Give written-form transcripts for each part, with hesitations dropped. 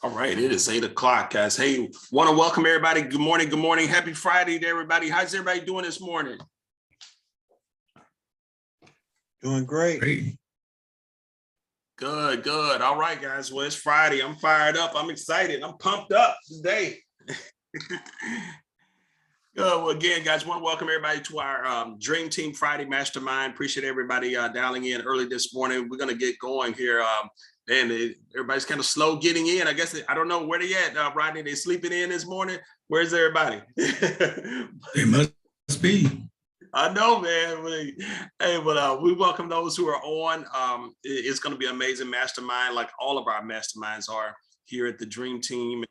All right, it is 8 o'clock, guys. Hey, want to welcome everybody. Good morning. Good morning. Happy Friday to everybody. How's everybody doing this morning? Doing great. Good, good. All right, guys. Well, it's Friday. I'm fired up. I'm excited. I'm pumped up today. Good. Well, again, guys, want to welcome everybody to our Dream Team Friday Mastermind. Appreciate everybody dialing in early this morning. We're going to get going here. And everybody's kind of slow getting in. I guess, I don't know where they at, Rodney. They sleeping in this morning? Where's everybody? They must be. I know, man. Hey, but we welcome those who are on. It's going to be an amazing mastermind, like all of our masterminds are here at the Dream Team.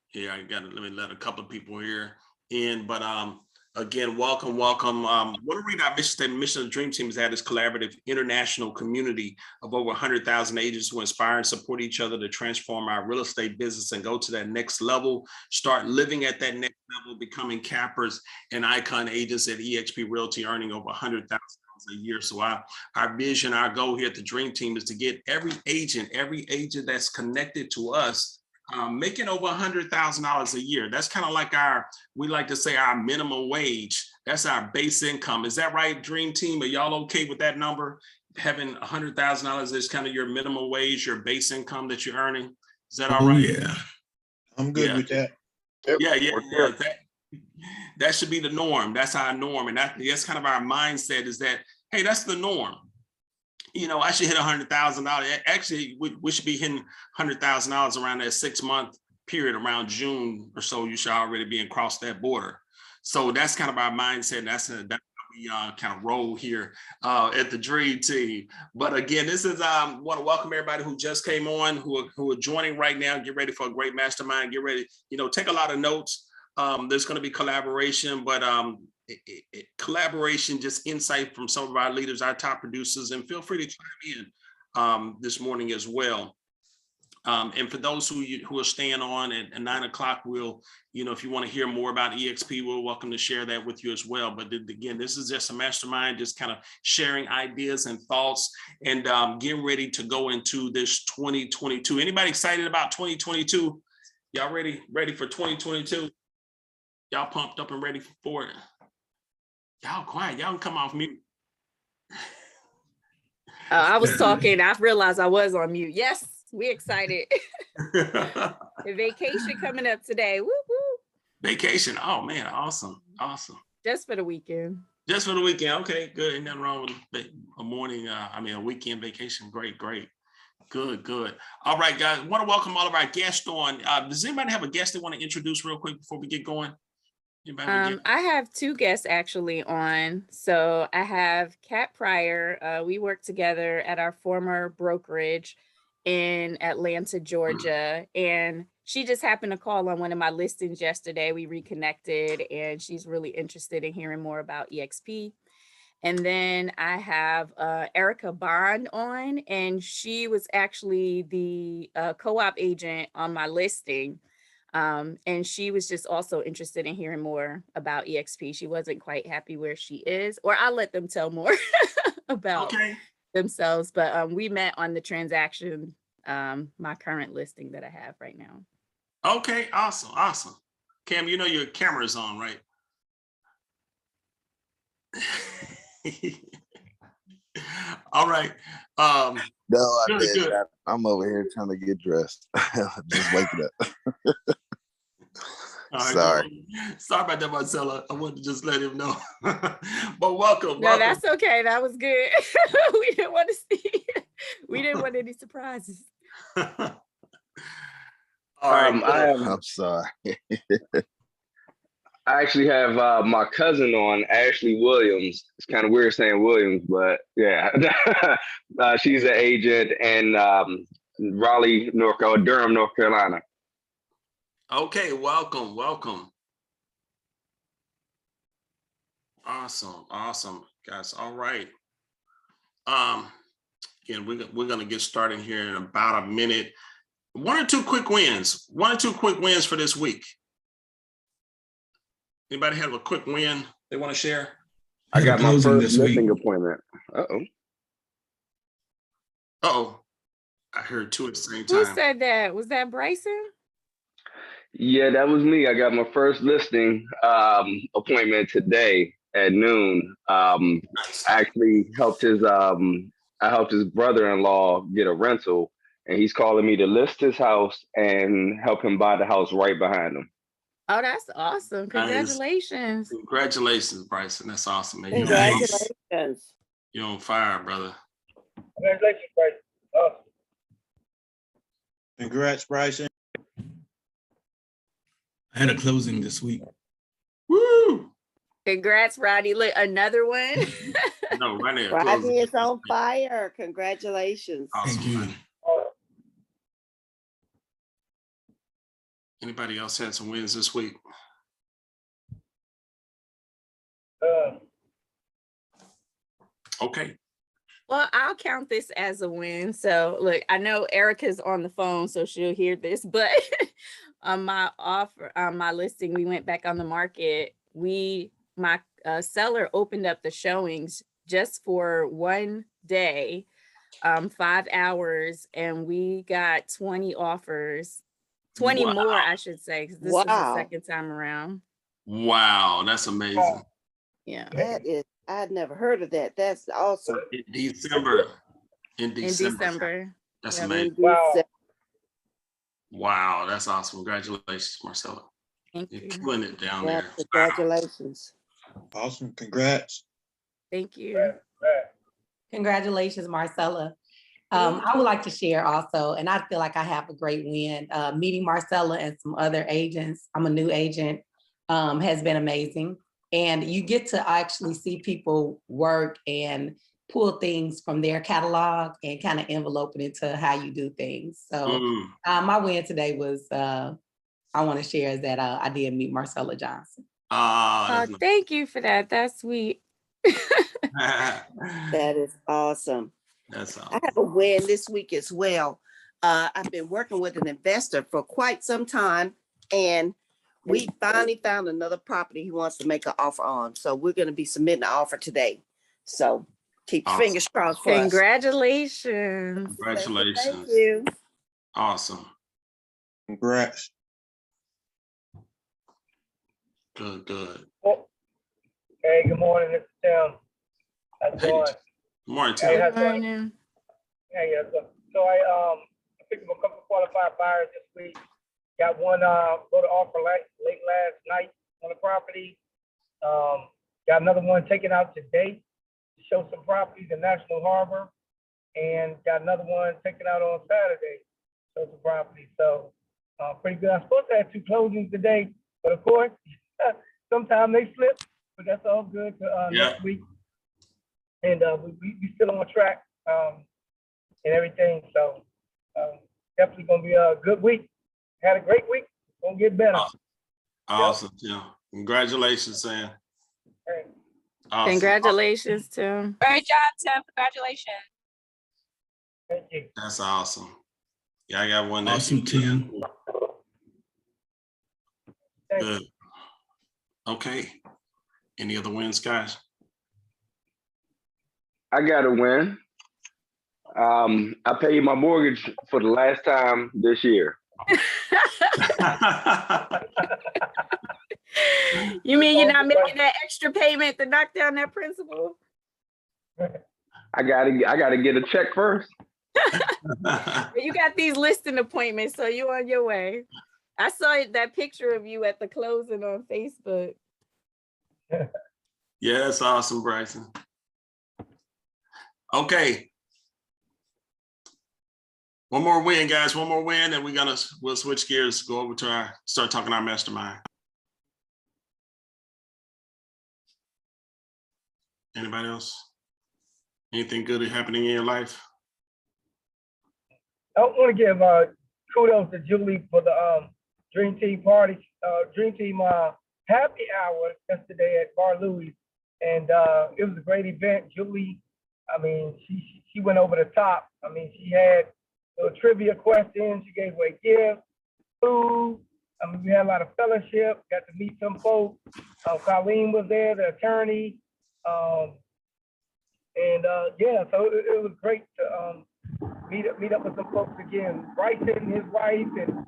Here, I got to let me let a couple of people here in, but again, welcome. Want to read our mission statement. Mission of the Dream Team is that this collaborative international community of over 100,000 agents who inspire and support each other to transform our real estate business and go to that next level, start living at that next level, becoming cappers and icon agents at Exp Realty, earning over $100,000 a year. So our vision, our goal here at the Dream Team is to get every agent that's connected to us making over $100,000 a year. That's kind of like we like to say our minimum wage. That's our base income. Is that right, Dream Team? Are y'all okay with that number? Having $100,000 is kind of your minimum wage, your base income that you're earning. Is that all right? Yeah. I'm good with that. Yeah. That should be the norm. That's our norm. And that's kind of our mindset is that, hey, that's the norm. You know, I should hit $100,000. Actually, we should be hitting $100,000 around that 6-month period, around June or so. You should already be across that border. So that's kind of our mindset. That's how we kind of roll here at the Dream Team. But again, this is want to welcome everybody who just came on, who are joining right now. Get ready for a great mastermind. Get ready, take a lot of notes. There's going to be collaboration, but collaboration, just insight from some of our leaders, our top producers, and feel free to chime in this morning as well. And for those who are staying on at 9 o'clock, we'll, if you want to hear more about EXP, we're welcome to share that with you as well. But again, this is just a mastermind, just kind of sharing ideas and thoughts and getting ready to go into this 2022. Anybody excited about 2022? Y'all ready for 2022? Y'all pumped up and ready for it? Y'all quiet. Y'all can come off mute. I was talking. I realized I was on mute. Yes, we excited. The vacation coming up today. Woo woo. Vacation. Oh man, awesome. Just for the weekend. Just for the weekend. Okay, good. Ain't nothing wrong with a weekend vacation. Great. Good. All right, guys. Want to welcome all of our guests on. Does anybody have a guest they want to introduce real quick before we get going? I have 2 guests actually on. So I have Kat Pryor. We worked together at our former brokerage in Atlanta, Georgia. And she just happened to call on one of my listings yesterday. We reconnected and she's really interested in hearing more about EXP. And then I have Erica Bond on, and she was actually the co-op agent on my listing. And she was just also interested in hearing more about EXP. She wasn't quite happy where she is, or I'll let them tell more about themselves. But we met on the transaction, my current listing that I have right now. Okay, awesome. Cam, your camera's on, right? All right. No, I did. Good. I'm over here trying to get dressed. Just waking up. Sorry about that, Marcella. I wanted to just let him know. But welcome. No, that's okay. That was good. We didn't want to see. We didn't want any surprises. All right. I'm sorry. I actually have my cousin on, Ashley Williams. It's kind of weird saying Williams, but yeah. She's an agent in Raleigh, Durham, North Carolina. Okay, welcome. Awesome, guys. All right. Again, we're gonna get started here in about a minute. One or two quick wins for this week. Anybody have a quick win they want to share? I got my first listing appointment. Uh-oh. I heard two at the same Who time. said that? Was that Bryson? Yeah, that was me. I got my first listing appointment today at noon. I actually helped his I helped his brother-in-law get a rental, and he's calling me to list his house and help him buy the house right behind him. Oh, that's awesome. Congratulations. Congratulations, Bryson. That's awesome, man. Congratulations. You're on fire, brother. Congratulations, Bryce. Awesome. Congrats, Bryson. I had a closing this week. Woo! Congrats, Rodney. Look, another one. No, right there. Rodney is on fire. Congratulations. Awesome. Thank you. Man. Anybody else had some wins this week? Okay. Well, I'll count this as a win. So look, I know Erica's on the phone, so she'll hear this, but on my offer, on my listing, we went back on the market. My seller opened up the showings just for one day, 5 hours, and we got 20 offers, 20 more, I should say, because this is the second time around. Wow, that's amazing. Yeah. That is, I'd never heard of that. That's awesome. In December. In December. That's Yeah, amazing. Wow, that's awesome. Congratulations, Marcella. Thank You're you. killing it down Yeah, there. congratulations. Awesome. Congrats. Thank you. Congratulations, Marcella. I would like to share also, and I feel like I have a great win. Meeting Marcella and some other agents, I'm a new agent, has been amazing. And you get to actually see people work and pull things from their catalog and kind of envelope it into how you do things. So my win today was, I want to share is that I did meet Marcella Johnson. Thank you for that. That's sweet. That is awesome. That's awesome. I have a win this week as well. I've been working with an investor for quite some time, and we finally found another property he wants to make an offer on. So we're going to be submitting an offer today. So keep your fingers crossed for us. Congratulations. Congratulations. Thank you. Awesome. Congrats. Good, good. Oh. Hey, good morning, Mr. Tim. How's it going? Good morning, Hey, Tim. how's it Good going? morning. Hey, so I picked up a couple of qualified buyers this week. Got one go to offer late last night on the property. Got another one taken out today to show some properties in National Harbor, and got another one taken out on Saturday to show some properties. So pretty good. I'm supposed to have 2 closings today, but of course, sometimes they slip, but that's all good for next week. And we still on track and everything. So definitely gonna be a good week. Had a great week. Gonna get better. Awesome, Tim. Congratulations, Sam. Hey. Awesome. Congratulations, Tim. Great job, Tim. Congratulations. Thank you. That's awesome. Yeah, I got one. Awesome, Tim. Good. Okay. Any other wins, guys? I got a win. I paid my mortgage for the last time this year. You mean you're not making that extra payment to knock down that principal? I gotta get a check first. You got these listing appointments, so you're on your way. I saw that picture of you at the closing on Facebook. Yeah, that's awesome, Bryson. Okay. One more win, guys. One more win, and we'll switch gears, go over to start talking our mastermind. Anybody else? Anything good happening in your life? I want to give kudos to Julie for the Dream Team party, Dream Team happy hour yesterday at Bar Louie, and it was a great event. Julie, I mean, she went over the top. I mean, she had little trivia questions. She gave away gifts, food. I mean, we had a lot of fellowship. Got to meet some folks. Colleen was there, the attorney, and yeah, so it was great to meet up with some folks again. Bryson, his wife, and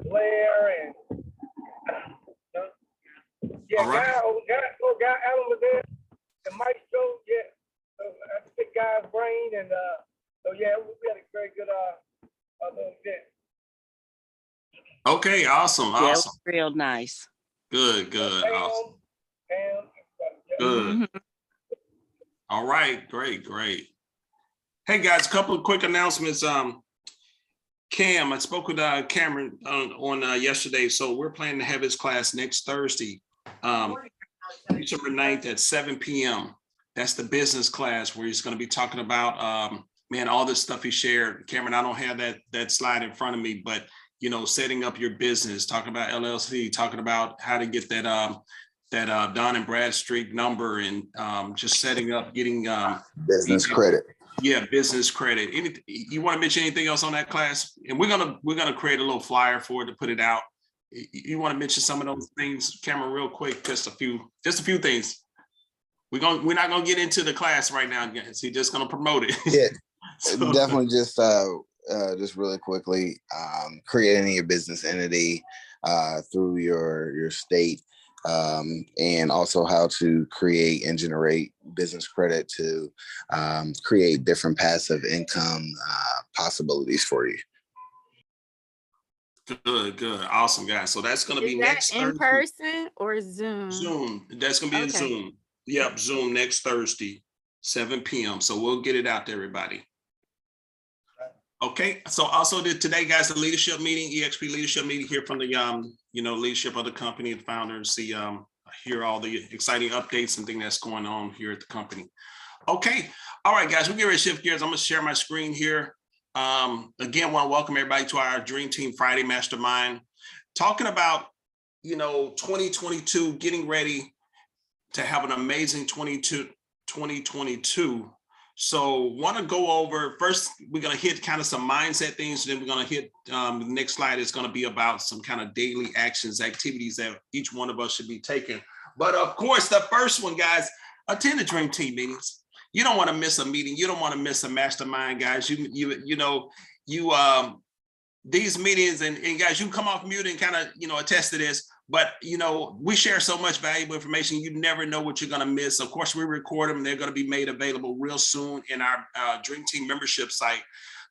Blair, and yeah, All right. guy Allen was there, and Mike showed, yeah. So I picked guy's brain, and so yeah, we had a very good little event. Okay, awesome, Yeah, it was awesome. real nice. Good, awesome. Good. Mhm. All right, great. Hey guys, a couple of quick announcements. Cam, I spoke with Cameron on yesterday, so we're planning to have his class next Thursday, December 9th at 7 p.m. That's the business class where he's going to be talking about, man, all this stuff he shared. Cameron, I don't have that slide in front of me, but you know, setting up your business, talking about LLC, talking about how to get that Dun and Bradstreet number, and just setting up, getting Business credit. Yeah, business credit. You want to mention anything else on that class? And we're gonna create a little flyer for it to put it out. You want to mention some of those things, Cameron, real quick? Just a few things. We're not gonna get into the class right now, guys. He's just gonna promote it. Yeah, So, definitely just really quickly, creating your business entity through your state, and also how to create and generate business credit to create different passive income possibilities for you. Good, awesome, guys. So that's gonna be Is that next in Thursday. person or Zoom? Zoom. That's gonna be a Okay. Zoom. Yep, Zoom next Thursday, 7 p.m. So we'll get it out to everybody. Okay, so also today, guys, the leadership meeting, Exp leadership meeting, here from the leadership of the company and founders, see hear all the exciting updates and things that's going on here at the company. Okay, all right, guys, we're getting ready to shift gears. I'm gonna share my screen here. Again, want to welcome everybody to our Dream Team Friday Mastermind, talking about 2022, getting ready to have an amazing 2022. So want to go over, first, we're going to hit kind of some mindset things. Then we're going to hit, the next slide is going to be about some kind of daily actions, activities that each one of us should be taking. But of course, the first one, guys, attend the Dream Team meetings. You don't want to miss a meeting. You don't want to miss a mastermind, guys. These meetings, and guys, you come off mute and kind of, attest to this, but we share so much valuable information. You never know what you're going to miss. Of course, we record them. They're going to be made available real soon in our Dream Team membership site.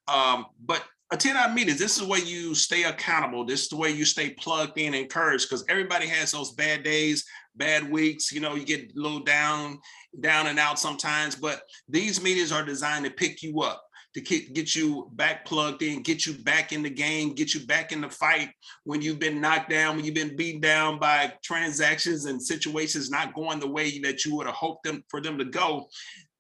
But attend our meetings. This is the way you stay accountable. This is the way you stay plugged in, encouraged, because everybody has those bad days, bad weeks. You get a little down and out sometimes, but these meetings are designed to pick you up, to get you back plugged in, get you back in the game, get you back in the fight when you've been knocked down, when you've been beaten down by transactions and situations not going the way that you would have hoped for them to go.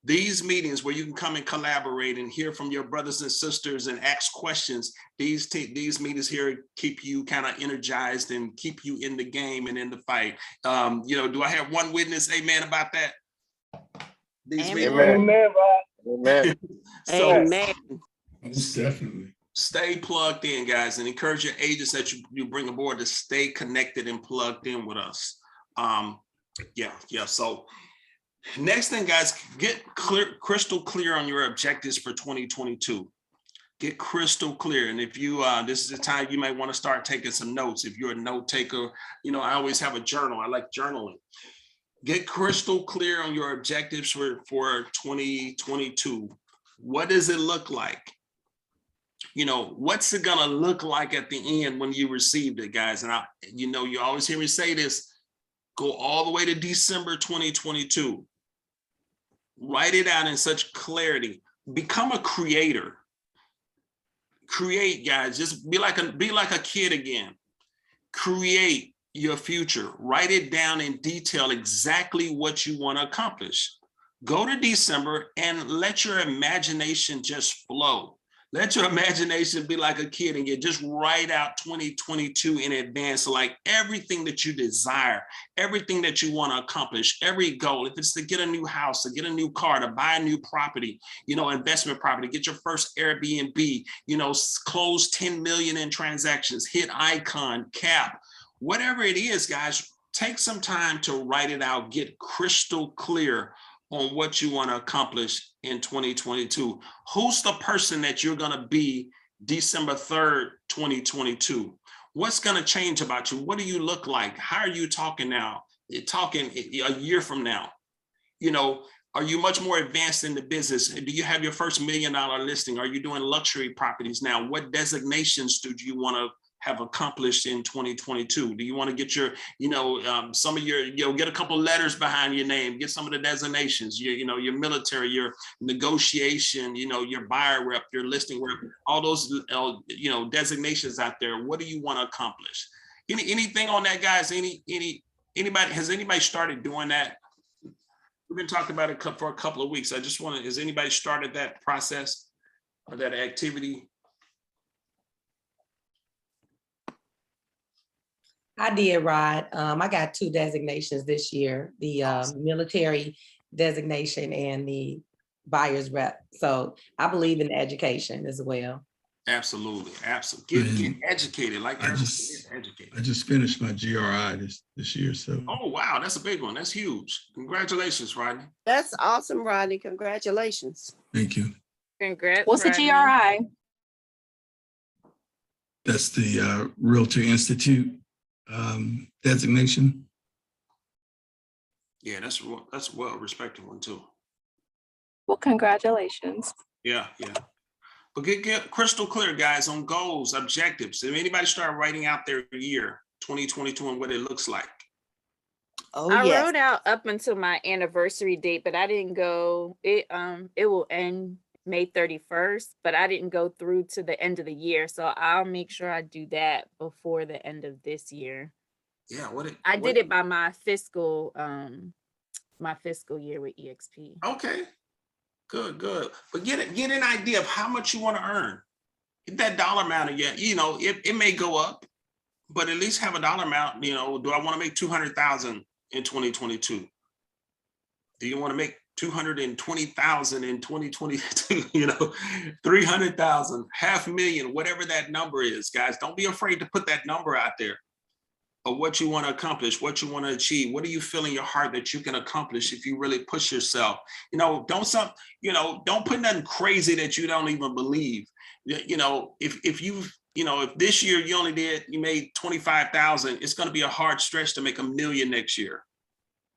These meetings where you can come and collaborate and hear from your brothers and sisters and ask questions, these meetings here keep you kind of energized and keep you in the game and in the fight. Do I have one witness, amen, about that? These meetings. Amen, Rob. Amen. So, Amen. Most definitely. stay plugged in, guys, and encourage your agents that you bring aboard to stay connected and plugged in with us. So next thing, guys, get crystal clear on your objectives for 2022. Get crystal clear. And if you, this is the time you may want to start taking some notes. If you're a note taker, I always have a journal. I like journaling. Get crystal clear on your objectives for 2022. What does it look like? What's it gonna look like at the end when you received it, guys? And you always hear me say this, go all the way to December 2022. Write it out in such clarity. Become a creator. Create, guys. Just be like a kid again. Create your future. Write it down in detail, exactly what you want to accomplish. Go to December and let your imagination just flow. Let your imagination be like a kid, and you just write out 2022 in advance, like everything that you desire, everything that you want to accomplish, every goal. If it's to get a new house, to get a new car, to buy a new property, investment property, get your first Airbnb, close 10 million in transactions, hit icon, cap, whatever it is, guys, take some time to write it out, get crystal clear on what you want to accomplish in 2022. Who's the person that you're going to be December 3rd, 2022? What's going to change about you? What do you look like? How are you talking now? You're talking a year from now. You know, are you much more advanced in the business? Do you have your first $1 million listing? Are you doing luxury properties now? What designations do you want to have accomplished in 2022? Do you want to get your, some of your, get a couple letters behind your name, get some of the designations, your military, your negotiation, your buyer rep, your listing rep, all those, designations out there. What do you want to accomplish? Anything on that, guys? Anybody, has anybody started doing that? We've been talking about it for a couple of weeks. I just want to, has anybody started that process or that activity? I did, Rod. I got 2 designations this year, the military designation and the buyer's rep. So I believe in education as well. Absolutely. Get educated. Like I just finished my GRI this year. So. Oh, wow. That's a big one. That's huge. Congratulations, Rodney. That's awesome, Rodney. Congratulations. Thank you. Congrats. What's the Rodney. GRI? That's the Realty Institute designation. Yeah, that's a well-respected one too. Well, congratulations. Yeah. But get crystal clear, guys, on goals, objectives. If anybody start writing out their year 2022 and what it looks like. Oh, I yes. wrote out up until my anniversary date, but I didn't go. It will end May 31st, but I didn't go through to the end of the year. So I'll make sure I do that before the end of this year. Yeah, I did it by my fiscal year with EXP. Okay. Good. But get an idea of how much you want to earn. Get that dollar amount again. It may go up, but at least have a dollar amount. Do I want to make 200,000 in 2022? Do you want to make 220,000 in 2022? 300,000, 500,000, whatever that number is, guys. Don't be afraid to put that number out there of what you want to accomplish, what you want to achieve. What do you feel in your heart that you can accomplish if you really push yourself? Don't put nothing crazy that you don't even believe. If this year you made 25,000, it's going to be a hard stretch to make $1 million next year.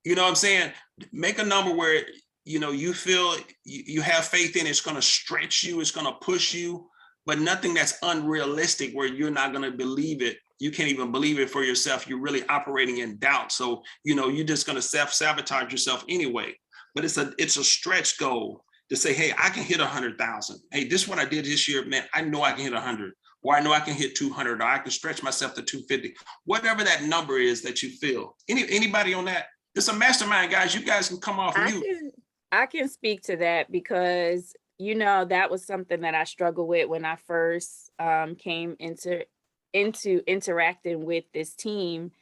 You know what I'm saying? Make a number where, you feel you have faith in. It's going to stretch you. It's going to push you, but nothing that's unrealistic where you're not going to believe it. You can't even believe it for yourself. You're really operating in doubt. So, you're just going to self-sabotage yourself anyway. But it's a stretch goal to say, hey, I can hit 100,000. Hey, this is what I did this year, man. I know I can hit 100, or I know I can hit 200, or I can stretch myself to 250, whatever that number is that you feel. Anybody on that? It's a mastermind, guys. You guys can come off mute. I can speak to that because, that was something that I struggled with when I first came into interacting with this team.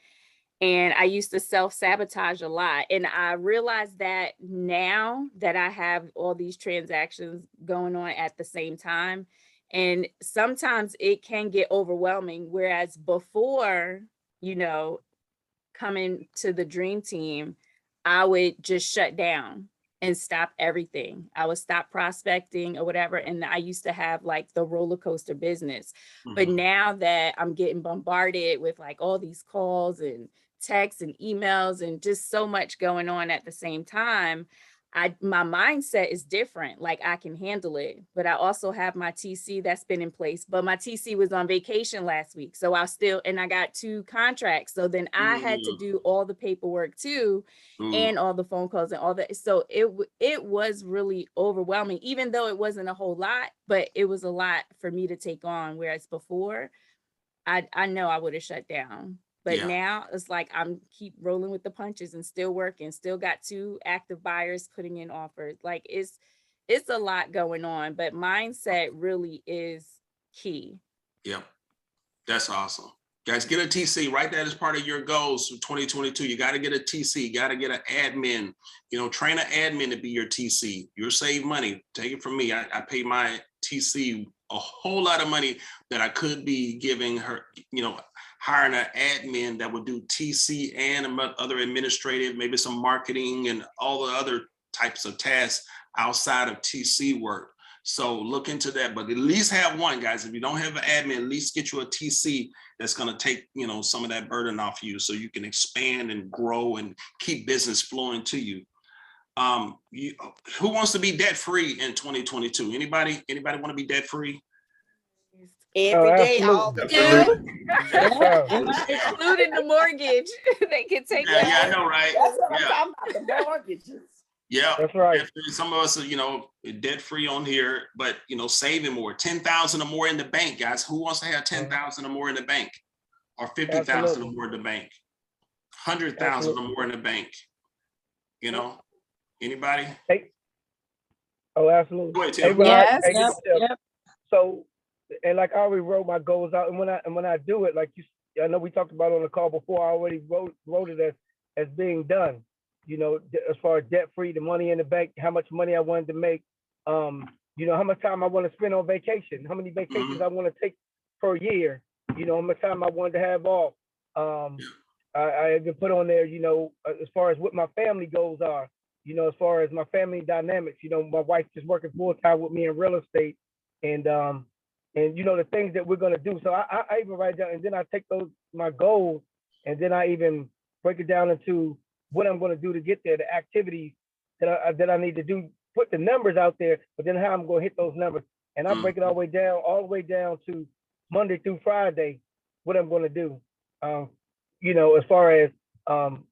And I used to self-sabotage a lot. And I realized that now that I have all these transactions going on at the same time, and sometimes it can get overwhelming. Whereas before, coming to the dream team, I would just shut down and stop everything. I would stop prospecting or whatever. And I used to have like the roller coaster business. Mm-hmm. But now that I'm getting bombarded with like all these calls and texts and emails and just so much going on at the same time, my mindset is different. Like I can handle it, but I also have my TC that's been in place, but my TC was on vacation last week. So I got 2 contracts. So then I had to do all the paperwork too, and all the phone calls and all that. So it was really overwhelming, even though it wasn't a whole lot, but it was a lot for me to take on. Whereas before I know I would have shut down. But now it's like I'm keep rolling with the punches and still working, still got 2 active buyers putting in offers. Like it's a lot going on, but mindset really is key. Yeah, that's awesome. Guys, get a TC, write that as part of your goals for 2022. You got to get a TC, got to get an admin, train an admin to be your TC. You'll save money. Take it from me. I pay my TC a whole lot of money that I could be giving her, hiring an admin that would do TC and other administrative, maybe some marketing and all the other types of tasks outside of TC work. So look into that, but at least have one, guys. If you don't have an admin, at least get you a TC that's going to take, some of that burden off you so you can expand and grow and keep business flowing to you. Who wants to be debt free in 2022? Anybody want to be debt free? Every day, all the time. Including the mortgage. They can take Yeah, that. I know, right? That's what Yeah. I'm talking about, the mortgages. Yeah, That's right. some of us are, debt free on here, but saving more, 10,000 or more in the bank, guys. Who wants to have 10,000 or more in the bank, or 50,000 or Absolutely. more in the bank, 100,000 or more in the bank? Anybody? Hey. Oh, absolutely. Go ahead, Hey, Tim. Rod, Yes, hey, yep, Tim. yep. So, and like I already wrote my goals out, and when I do it, like I know we talked about on the call before, I already wrote it as being done. As far as debt free, the money in the bank, how much money I wanted to make, how much time I want to spend on vacation, how many vacations I want to take per year, how much time I wanted to have off. I even put on there, as far as what my family goals are, as far as my family dynamics, my wife just working full time with me in real estate, and the things that we're gonna do. So I even write down, and then I take my goals, and then I even break it down into what I'm gonna do to get there, the activities that I need to do, put the numbers out there, but then how I'm gonna hit those numbers, and I break it all the way down to Monday through Friday, what I'm gonna do. As far as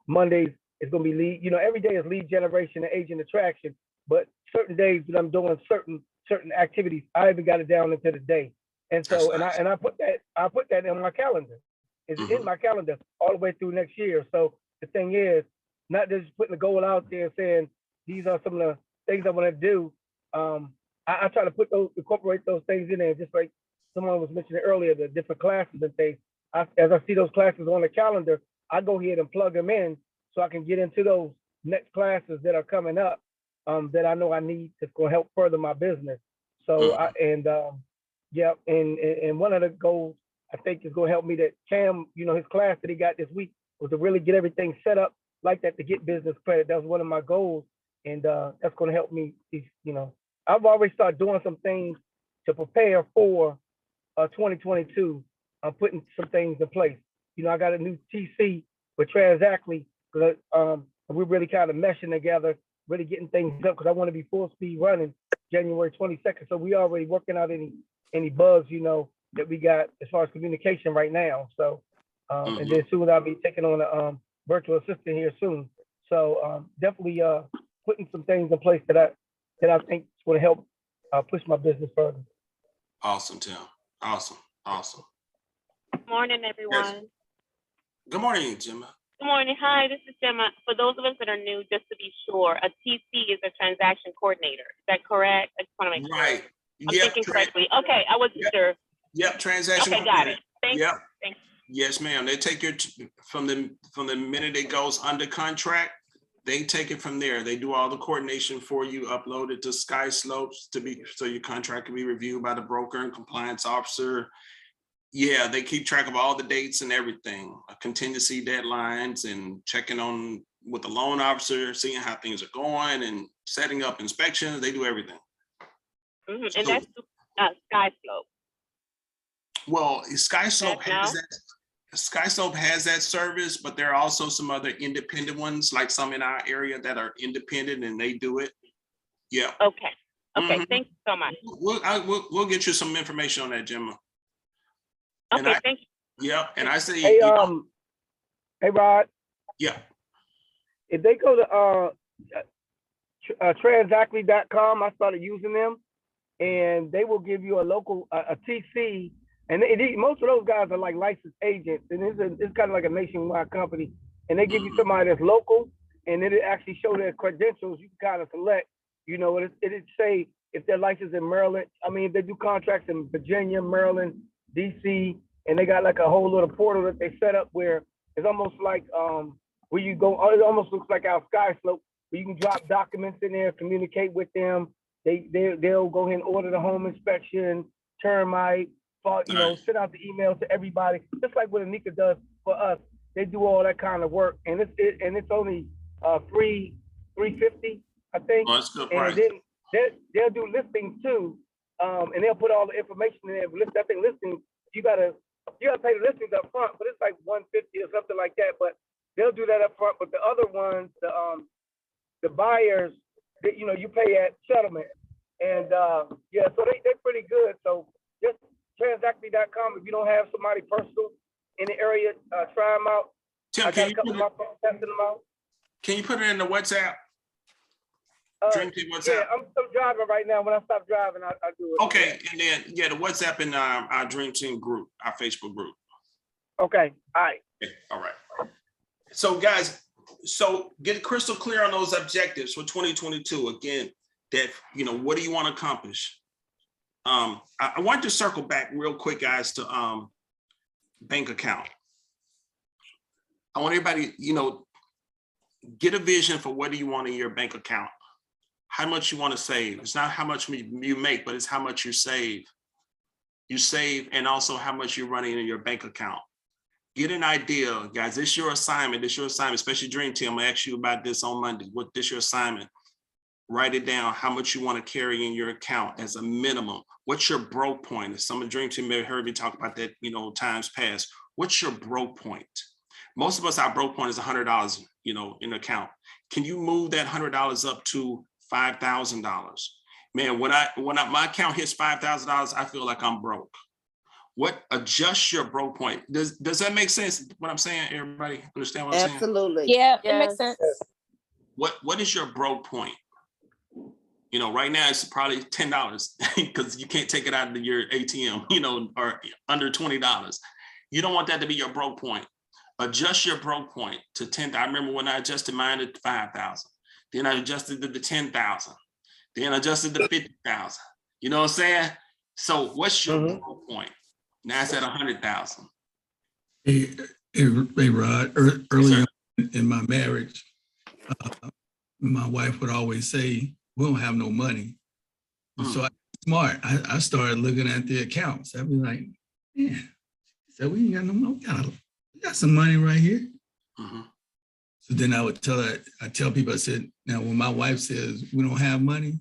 Mondays, it's gonna be lead. Every day is lead generation and agent attraction, but certain days that I'm doing certain activities, I even got it down into the day. And so, I put that in my calendar. It's in my calendar all the way through next year. So the thing is, not just putting a goal out there saying these are some of the things I want to do. I try to incorporate those things in there, just like someone was mentioning earlier, the different classes and things. As I see those classes on the calendar, I go ahead and plug them in so I can get into those next classes that are coming up that I know I need that's going to help further my business. So and one of the goals I think is going to help me, that Cam, his class that he got this week was to really get everything set up like that to get business credit. That was one of my goals, and that's going to help me. I've already started doing some things to prepare for 2022. I'm putting some things in place. I got a new TC with Transactly, because we're really kind of meshing together, really getting things up, because I want to be full speed running January 22nd. So we already working out any bugs, that we got as far as communication right now. So and then soon I'll be taking on a virtual assistant here soon. So definitely putting some things in place that I think is going to help push my business further. Awesome, Tim. Awesome. Good morning, everyone. Yes. Good morning, Gemma. Good morning. Hi, this is Gemma. For those of us that are new, just to be sure, a TC is a transaction coordinator. Is that correct? I just want to make sure. Right. I'm thinking correctly. Okay, I wasn't sure. Yep, transaction. Okay, got it. Thank you. Yes, ma'am. They take from the minute it goes under contract, they take it from there. They do all the coordination for you, upload it to Sky Slopes so your contract can be reviewed by the broker and compliance officer. Yeah, they keep track of all the dates and everything, contingency deadlines, and checking on with the loan officer, seeing how things are going, and setting up inspections. They do everything. And that's Sky Slope. Well, Sky Slope has that. Sky Slope has that service, but there are also some other independent ones, like some in our area that are independent, and they do it. Yeah. Okay. Thank you so much. We'll get you some information on that, Gemma. Okay, thank you. Yeah, and I say, hey, hey, Rod. Yeah. If they go to transactly.com, I started using them, and they will give you a local a TC, and most of those guys are like licensed agents, and it's kind of like a nationwide company, and they give you somebody that's local, and it actually show their credentials. You can kind of select, it say if they're licensed in Maryland. I mean, they do contracts in Virginia, Maryland, DC, and they got like a whole little portal that they set up where it's almost like where you go. It almost looks like our Sky Slope, where you can drop documents in there, communicate with them. They'll go ahead and order the home inspection, termite, send out the email to everybody, just like what Anika does for us. They do all that kind of work, and it's only $350. I think. Oh, that's good And price. then they'll do listings too. And they'll put all the information in there. I think listings, you gotta pay the listings up front, but it's like $150 or something like that. But they'll do that up front. But the other ones, the buyers, you pay at settlement. And yeah, so they're pretty good. So just transactly.com. If you don't have somebody personal in the area, try them out. Tim, I got a couple of my friends testing them out. can you put it in the WhatsApp? Dream Team WhatsApp. Yeah, I'm driving right now. When I stop driving, I do it. Okay, and then the WhatsApp in our Dream Team group, our Facebook group. Okay, all right. Okay, all right. So guys, get crystal clear on those objectives for 2022. Again, that what do you want to accomplish? I want to circle back real quick, guys, to bank account. I want everybody, get a vision for what do you want in your bank account. How much you want to save. It's not how much you make, but it's how much you save. You save, and also how much you're running in your bank account. Get an idea, guys. This is your assignment. This is your assignment, especially Dream Team. I'm gonna ask you about this on Monday. This is your assignment. Write it down, how much you want to carry in your account as a minimum. What's your broke point? Some of the Dream Team may have heard me talk about that, times past. What's your broke point? Most of us, our broke point is $100, in the account. Can you move that $100 up to $5,000? Man, when my account hits $5,000, I feel like I'm broke. Adjust your broke point. Does that make sense? What I'm saying, everybody understand what I'm saying? Absolutely. Yeah, it makes sense. What is your broke point? Right now it's probably $10 because you can't take it out of your ATM, or under $20. You don't want that to be your broke point. Adjust your broke point to 10. I remember when I adjusted mine to 5,000. Then I adjusted it to 10,000. Then I adjusted to 50,000. You know what I'm saying? So what's your broke point? Now it's at 100,000. Hey, Rod, early on in my marriage, my wife would always say, we don't have no money. So I started looking at the accounts. I'd be like, man, so we ain't got no money. We got some money right here. So then I would tell people, I said, now when my wife says we don't have money,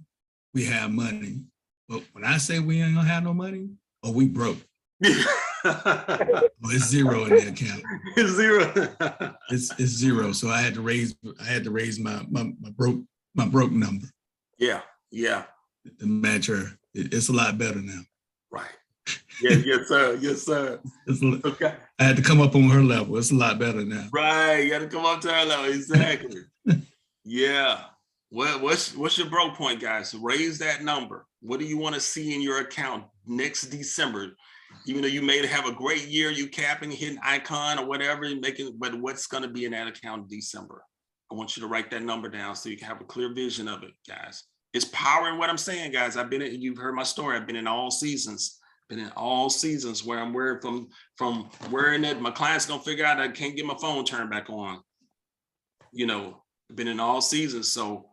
we have money. But when I say we ain't gonna have no money, we broke. It's zero in the account. It's zero. It's zero. So I had to raise my broke number. Yeah. To match her. It's a lot better now. Right. Yeah, yes, sir. Yes, sir. Okay. I had to come up on her level. It's a lot better now. Right. You got to come up to her level. Exactly. Yeah. What's your broke point, guys? Raise that number. What do you want to see in your account next December? Even though you may have a great year, you capping, hitting icon or whatever, but what's going to be in that account in December? I want you to write that number down so you can have a clear vision of it, guys. It's power in what I'm saying, guys. You've heard my story. I've been in all seasons. Where I'm wearing from wearing it. My clients gonna figure out I can't get my phone turned back on. Been in all seasons. So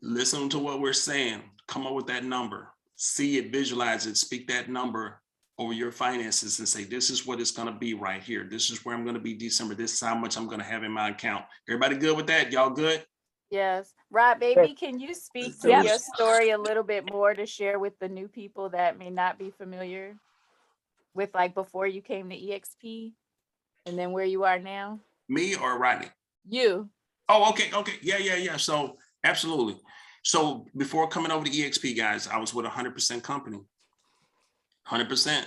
listen to what we're saying. Come up with that number. See it, visualize it, speak that number over your finances and say, this is what it's gonna be right here. This is where I'm gonna be December. This is how much I'm gonna have in my account. Everybody good with that? Y'all good? Yes. Rod, baby, can you speak to your story a little bit more to share with the new people that may not be familiar with before you came to EXP and then where you are now? Me or Rodney? You. Oh, okay. Yeah. So absolutely. So before coming over to EXP, guys, I was with a 100% company, 100%,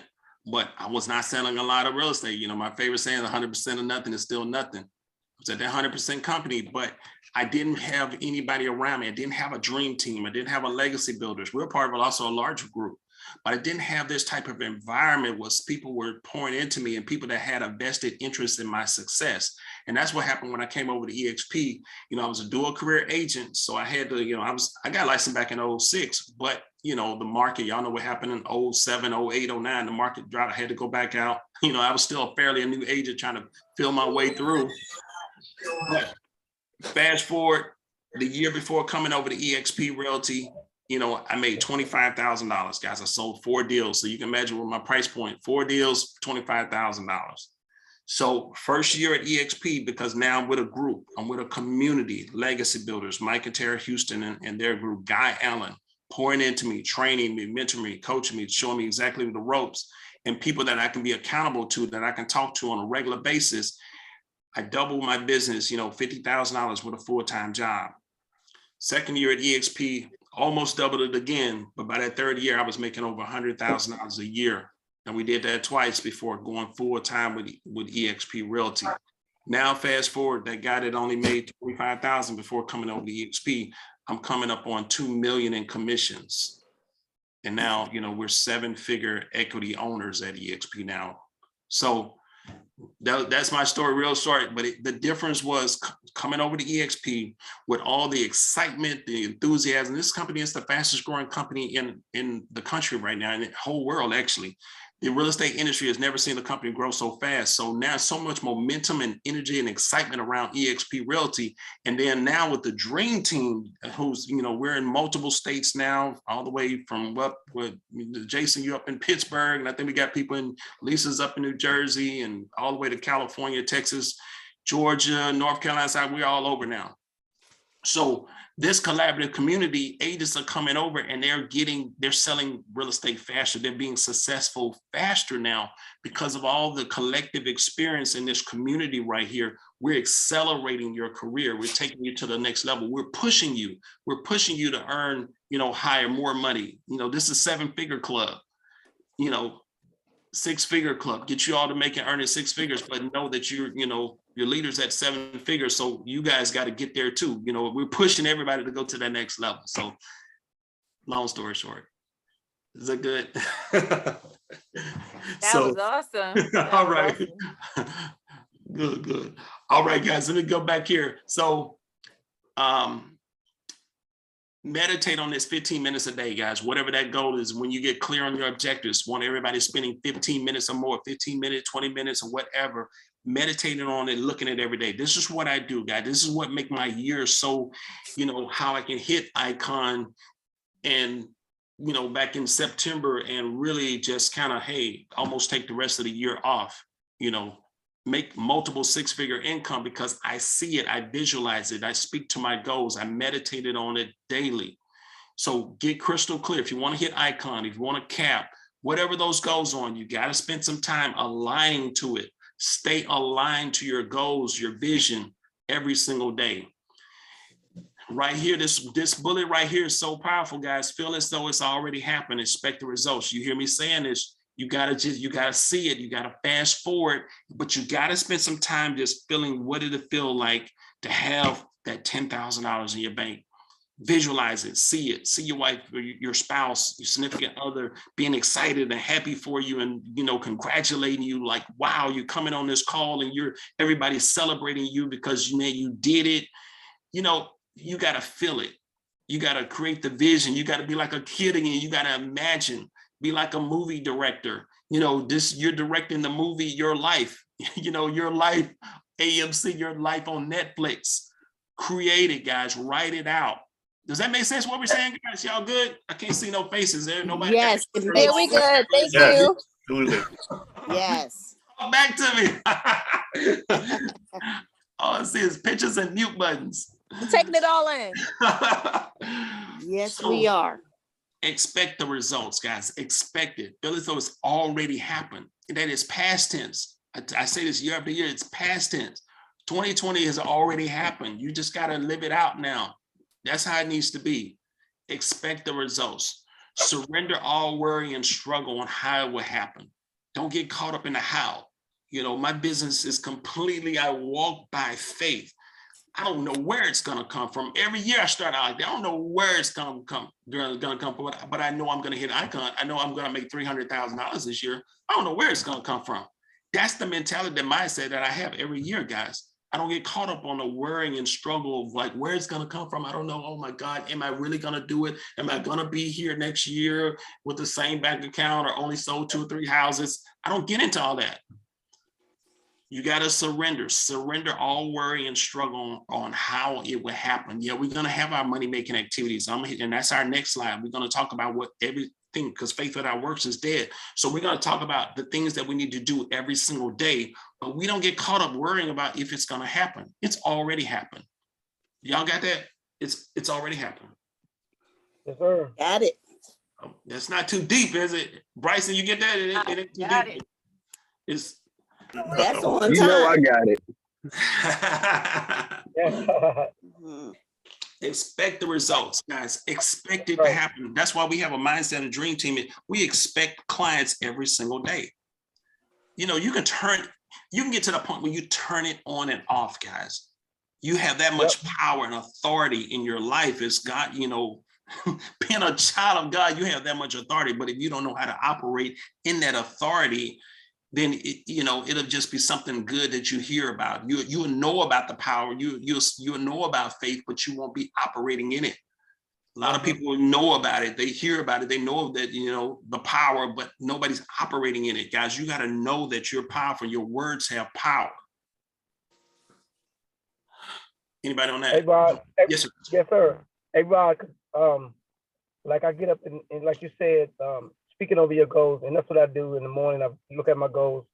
but I was not selling a lot of real estate. My favorite saying is 100% of nothing is still nothing. I was at that 100% company, but I didn't have anybody around me. I didn't have a dream team. I didn't have a legacy builders. We're part of also a larger group, but I didn't have this type of environment where people were pouring into me and people that had a vested interest in my success. And that's what happened when I came over to EXP. I was a dual career agent. So I had to, I got licensed back in 2006, but the market, y'all know what happened in 2007, 2008, 2009, the market dropped. I had to go back out. I was still fairly a new agent trying to feel my way through. But fast forward, the year before coming over to Exp Realty, I made $25,000, guys. I sold 4 deals. So you can imagine what my price point, 4 deals, $25,000. So first year at EXP, because now I'm with a group, I'm with a community, legacy builders, Mike and Tara Houston and their group, Guy Allen, pouring into me, training me, mentoring me, coaching me, showing me exactly the ropes, and people that I can be accountable to, that I can talk to on a regular basis. I doubled my business, $50,000 with a full-time job. Second year at EXP, almost doubled it again, but by that third year, I was making over $100,000 a year. And we did that twice before going full-time with Exp Realty. Now, fast forward, that guy that only made $25,000 before coming over to EXP, I'm coming up on $2 million in commissions. And now, we're 7-figure equity owners at EXP now. So that's my story, real short. But the difference was coming over to EXP with all the excitement, the enthusiasm. This company is the fastest growing company in the country right now, in the whole world, actually. The real estate industry has never seen a company grow so fast. So now so much momentum and energy and excitement around Exp Realty. And then now with the dream team, who's, we're in multiple states now, all the way from with Jason, you up in Pittsburgh. And I think we got people in, Lisa's up in New Jersey, and all the way to California, Texas, Georgia, North Carolina side, we're all over now. So this collaborative community, agents are coming over and they're selling real estate faster. They're being successful faster now because of all the collective experience in this community right here. We're accelerating your career. We're taking you to the next level. We're pushing you. We're pushing you to earn, higher, more money. This is 7-figure club, 6-figure club, get you all to make and earn 6 figures, but know that your leaders at 7 figures. So you guys got to get there too. We're pushing everybody to go to that next level. So long story short, is that good? That was awesome. All right. Awesome. Good. All right, guys, let me go back here. So, meditate on this 15 minutes a day, guys, whatever that goal is. When you get clear on your objectives, want everybody spending 15 minutes or more, 15 minutes, 20 minutes or whatever, meditating on it, looking at it every day. This is what I do, guys. This is what make my year so, how I can hit icon and, back in September and really just kind of, hey, almost take the rest of the year off, make multiple 6-figure income because I see it, I visualize it, I speak to my goals, I meditated on it daily. So get crystal clear. If you want to hit icon, if you want to cap, whatever those goals on, you got to spend some time aligning to it. Stay aligned to your goals, your vision every single day. Right here, this bullet right here is so powerful, guys. Feel as though it's already happened. Expect the results. You hear me saying this? You gotta see it. You gotta fast forward, but you gotta spend some time just feeling what did it feel like to have that $10,000 in your bank. Visualize it, see your wife, or your spouse, your significant other being excited and happy for you, and congratulating you, like, wow, you're coming on this call and everybody's celebrating you because you did it. You gotta feel it. You gotta create the vision. You gotta be like a kid again. You gotta imagine. Be like a movie director. You're directing the movie, your life, your life, AMC, your life on Netflix. Create it, guys. Write it out. Does that make sense what we're saying, guys? Y'all good? I can't see no faces there. Nobody. Yes. Yeah, we good. Thank you. Yes. Back to me. All I see is pictures and mute buttons. We're taking it all in. Yes, we are. Expect the results, guys. Expect it. Feel as though it's already happened. That is past tense. I say this year after year, it's past tense. 2020 has already happened. You just got to live it out now. That's how it needs to be. Expect the results. Surrender all worry and struggle on how it will happen. Don't get caught up in the how. My business is completely, I walk by faith. I don't know where it's going to come from. Every year I start out like that. I don't know where it's going to come from, but I know I'm going to hit icon. I know I'm going to make $300,000 this year. I don't know where it's going to come from. That's the mentality, the mindset that I have every year, guys. I don't get caught up on the worrying and struggle of like where it's going to come from. I don't know. Oh my God, am I really going to do it? Am I going to be here next year with the same bank account or only sold 2 or 3 houses? I don't get into all that. You got to surrender all worry and struggle on how it will happen. Yeah, we're going to have our money making activities. And that's our next slide. We're going to talk about what think, because faith without works is dead. So we're going to talk about the things that we need to do every single day, but we don't get caught up worrying about if it's going to happen. It's already happened. Y'all got that? It's already happened. Yes, sir. Got it. That's not too deep, is it? Bryson, you get that? It ain't too Got deep. it. It's That's on You know I time. got it. Mhm. expect the results, guys. Expect it to happen. That's why we have a mindset and dream team. We expect clients every single day. You know, you can get to the point where you turn it on and off, guys. You have that much power and authority in your life as God, you know, being a child of God, you have that much authority. But if you don't know how to operate in that authority, then it'll just be something good that you hear about. You'll know about the power, you'll know about faith, but you won't be operating in it. A lot of people know about it, they hear about it, they know that the power, but nobody's operating in it. Guys, you got to know that you're powerful. Your words have power. Anybody on that? Hey, Rod. Yes, sir. Yes, sir. Hey, Rod. Like I get up and like you said, speaking over your goals, and that's what I do in the morning. I look at my goals,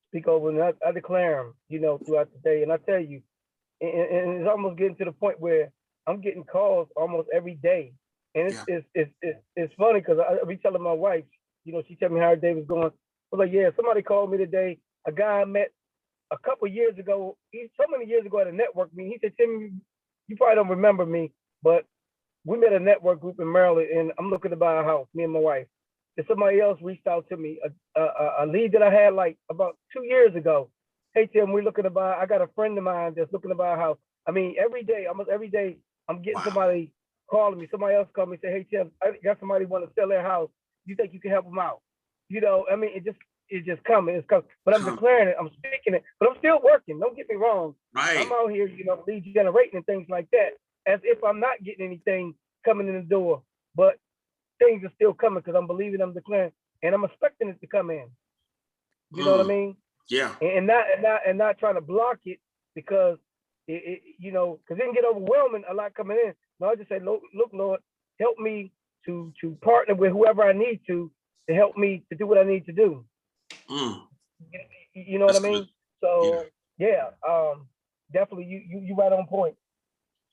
speak over, and I declare them, throughout the day. And I tell you, and it's almost getting to the point where I'm getting calls almost every day, and it's funny because I be telling my wife, she tell me how her day was going. I was like, yeah, somebody called me today. A guy I met a couple years ago. So many years ago at a network meeting. He said, Tim, you probably don't remember me, but we met a network group in Maryland, and I'm looking to buy a house, me and my wife. And somebody else reached out to me, a lead that I had like about 2 years ago. Hey, Tim, we're looking to buy. I got a friend of mine that's looking to buy a house. I mean, almost every day, I'm getting somebody calling me. Somebody else called me and say, hey, Tim, I got somebody want to sell their house. You think you can help them out? I mean, it's just coming. It's coming. But I'm declaring it. I'm speaking it. But I'm still working. Don't get me wrong. Right. I'm out here, lead generating and things like that, as if I'm not getting anything coming in the door. But things are still coming because I'm believing, I'm declaring, and I'm expecting it to come in. You know what I mean? Yeah. And not trying to block it because because it can get overwhelming, a lot coming in. No, I just say, look, Lord, help me to partner with whoever I need to help me to do what I need to do. You know what I mean? So yeah, definitely you right on point.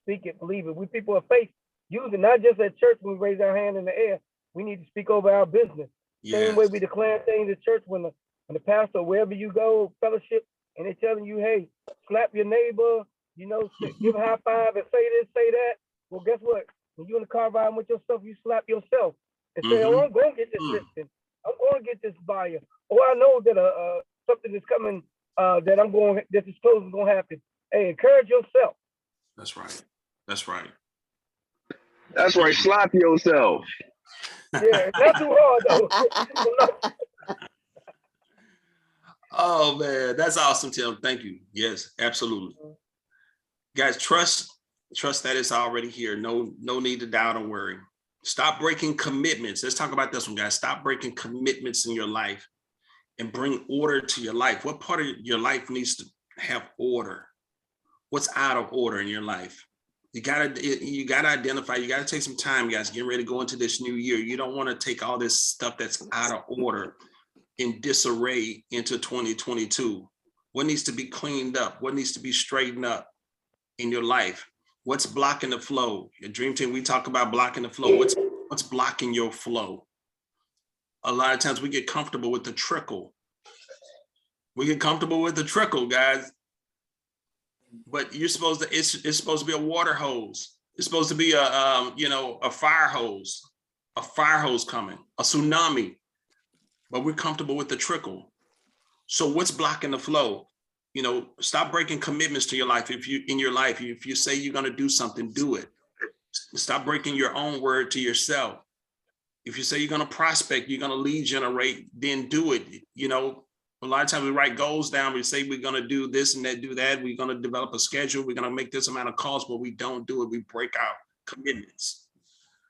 Speak it, believe it. We people of faith, use it not just at church when we raise our hand in the air. We need to speak over our business. Same way we declare things at church when the pastor, wherever you go, fellowship, and they're telling you, hey, slap your neighbor, give a high five and say this, say that. Well, guess what? When you're in the car riding with yourself, you slap yourself and say, oh, I'm going to get this listing. I'm going to get this buyer. Oh, I know that something is coming that this is closing going to happen. Hey, encourage yourself. That's right. That's right. That's right. Slap yourself. Yeah, not too hard though. Oh man, that's awesome, Tim. Thank you. Yes, absolutely. Guys, trust that it's already here. No need to doubt or worry. Stop breaking commitments. Let's talk about this one, guys. Stop breaking commitments in your life and bring order to your life. What part of your life needs to have order? What's out of order in your life? You gotta identify. You gotta take some time, guys. Getting ready to go into this new year. You don't want to take all this stuff that's out of order in disarray into 2022. What needs to be cleaned up? What needs to be straightened up in your life? What's blocking the flow? Your dream team, we talk about blocking the flow. What's blocking your flow? A lot of times we get comfortable with the trickle. We get comfortable with the trickle, guys. But you're supposed to, it's supposed to be a water hose. It's supposed to be a fire hose coming, a tsunami. But we're comfortable with the trickle. So what's blocking the flow? Stop breaking commitments to your life. If you say you're going to do something, do it. Stop breaking your own word to yourself. If you say you're going to prospect, you're going to lead generate, then do it. A lot of times we write goals down. We say we're going to do this and that, do that. We're going to develop a schedule. We're going to make this amount of calls, but we don't do it. We break our commitments.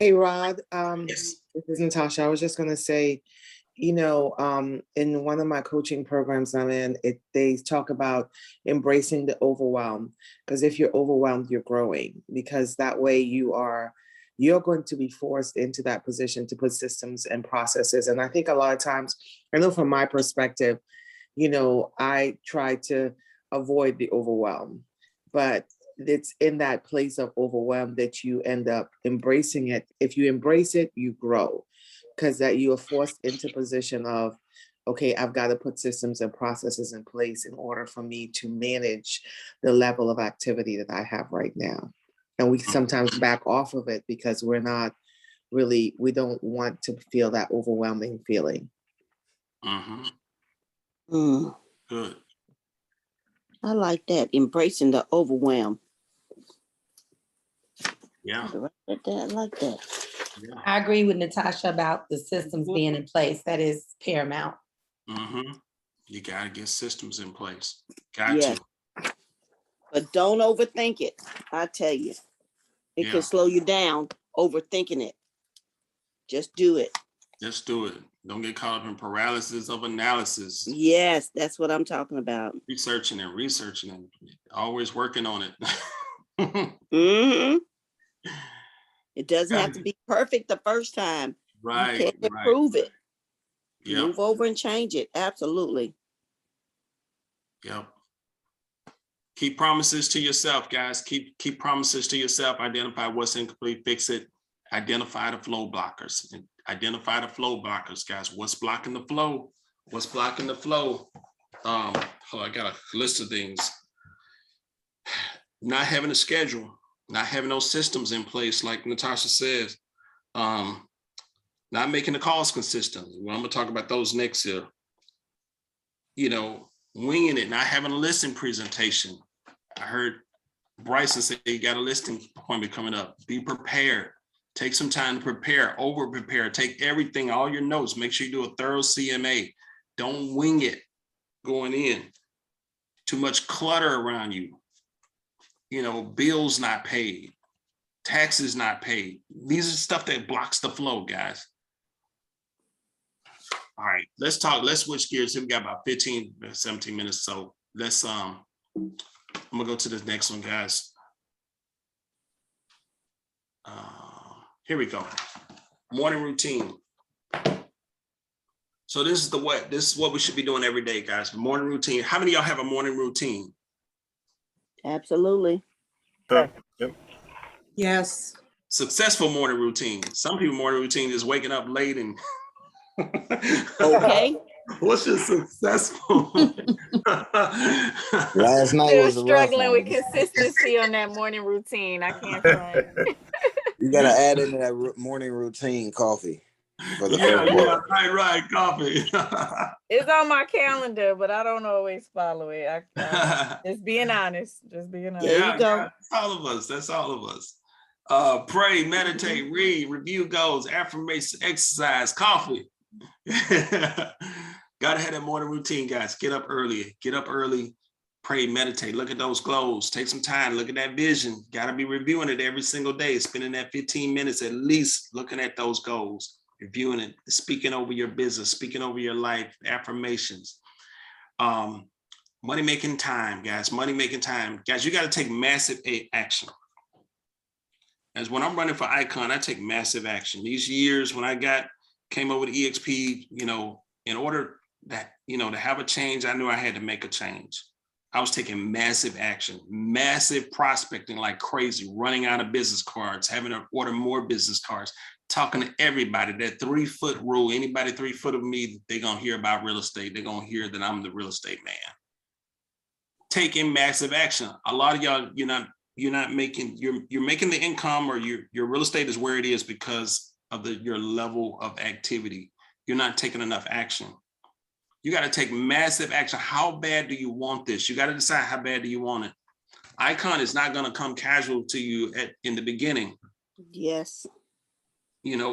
Hey, Rod, Yes. This is Natasha. I was just going to say, in one of my coaching programs I'm in, they talk about embracing the overwhelm, because if you're overwhelmed, you're growing, because that way you are you're going to be forced into that position to put systems and processes. And I think a lot of times, I know from my perspective, I try to avoid the overwhelm, but it's in that place of overwhelm that you end up embracing it. If you embrace it, you grow, because that you are forced into position of, okay, I've got to put systems and processes in place in order for me to manage the level of activity that I have right now. And we sometimes back off of it because we don't want to feel that overwhelming feeling. Good. I like that, embracing the overwhelm. Yeah. I like that. Yeah. I agree with Natasha about the systems being in place. That is paramount. You gotta get systems in place. Got Yes. to. But don't overthink it. I tell you, it Yeah. can slow you down overthinking it. Just do it. Just do it. Don't get caught up in paralysis of analysis. Yes, that's what I'm talking about. Researching and always working on it. It doesn't have to be perfect the first time. Right. You can improve it. Yep. Move over and change it. Absolutely. Yep. Keep promises to yourself, guys. Keep promises to yourself. Identify what's incomplete, fix it. Identify the flow blockers. Identify the flow blockers, guys. What's blocking the flow? What's blocking the flow? I got a list of things. Not having a schedule, not having those systems in place, like Natasha says. Not making the calls consistent. Well, I'm gonna talk about those next here. Winging it, not having a listing presentation. I heard Bryson say you got a listing appointment coming up. Be prepared. Take some time to prepare, over prepare, take everything, all your notes, make sure you do a thorough CMA. Don't wing it going in. Too much clutter around you. Bills not paid, taxes not paid. These are stuff that blocks the flow, guys. All right, let's switch gears here. We got about 15, 17 minutes. So let's, I'm gonna go to the next one, guys. Here we go. Morning routine. So this is what we should be doing every day, guys. Morning routine. How many of y'all have a morning routine? Absolutely. Yep. Yes. Successful morning routine. Some people morning routine is waking up late and Okay. What's your successful? Last night Still was a rough struggling with one. consistency on that morning routine. I can't front. You gotta add into that morning routine coffee for the first Yeah, part. right, coffee. It's on my calendar, but I don't always follow it. Just being honest. Just being honest. There you go. Yeah, that's all of us. That's all of us. Pray, meditate, read, review goals, affirmation, exercise, coffee. Gotta have that morning routine, guys. Get up early, pray, meditate, look at those goals, take some time, look at that vision. Gotta be reviewing it every single day, spending that 15 minutes at least looking at those goals, reviewing it, speaking over your business, speaking over your life, affirmations. Money making time, guys. Money making time. Guys, you got to take massive action. As when I'm running for Icon, I take massive action. These years when I came over to EXP, in order that, to have a change, I knew I had to make a change. I was taking massive action, massive prospecting like crazy, running out of business cards, having to order more business cards, talking to everybody. That 3-foot rule, anybody 3 foot of me, they're going to hear about real estate. They're going to hear that I'm the real estate man. Taking massive action. A lot of y'all, you're making the income, or your real estate is where it is because of your level of activity. You're not taking enough action. You got to take massive action. How bad do you want this? You got to decide how bad do you want it. Icon is not going to come casual to you in the beginning. Yes.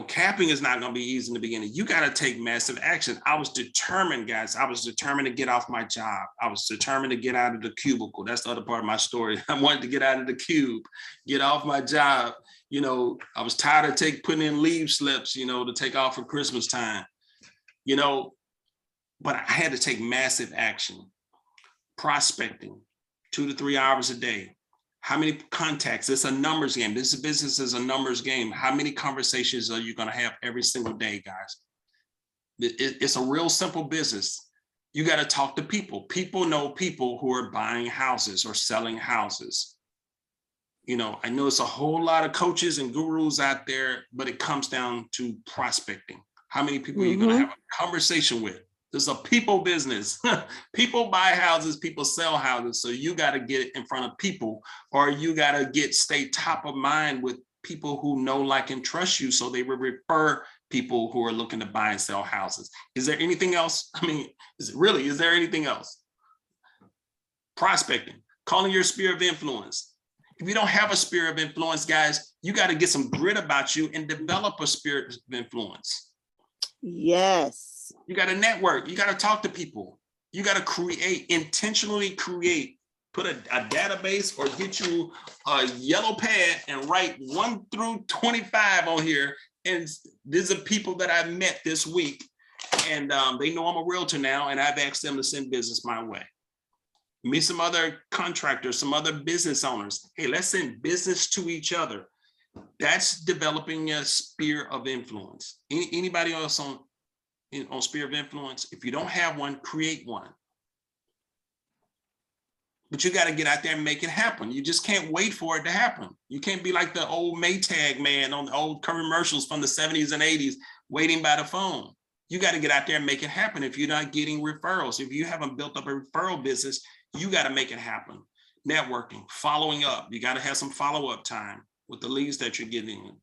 Capping is not going to be easy in the beginning. You got to take massive action. I was determined, guys. I was determined to get off my job. I was determined to get out of the cubicle. That's the other part of my story. I wanted to get out of the cube, get off my job. I was tired of putting in leave slips, to take off for Christmas time, but I had to take massive action. Prospecting 2 to 3 hours a day. How many contacts? It's a numbers game. This business is a numbers game. How many conversations are you going to have every single day, guys? It's a real simple business. You got to talk to people. People know people who are buying houses or selling houses. You know, I know it's a whole lot of coaches and gurus out there, but it comes down to prospecting. How many people are you going to have a conversation with? There's a people business. People buy houses, people sell houses. So you got to get in front of people, or you got to stay top of mind with people who know, like, and trust you. So they will refer people who are looking to buy and sell houses. Is there anything else? I mean, is there anything else? Prospecting, calling your sphere of influence. If you don't have a sphere of influence, guys, you got to get some grit about you and develop a spirit of influence. Yes. You got to network. You got to talk to people. You got to intentionally create, put a database, or get you a yellow pad and write 1 through 25 on here. And these are people that I met this week, and they know I'm a realtor now, and I've asked them to send business my way. Meet some other contractors, some other business owners. Hey, let's send business to each other. That's developing a sphere of influence. Anybody else on sphere of influence? If you don't have one, create one. But you got to get out there and make it happen. You just can't wait for it to happen. You can't be like the old Maytag man on the old commercials from the 70s and 80s, waiting by the phone. You got to get out there and make it happen. If you're not getting referrals, if you haven't built up a referral business, you got to make it happen. Networking, following up. You got to have some follow-up time with the leads that you're getting.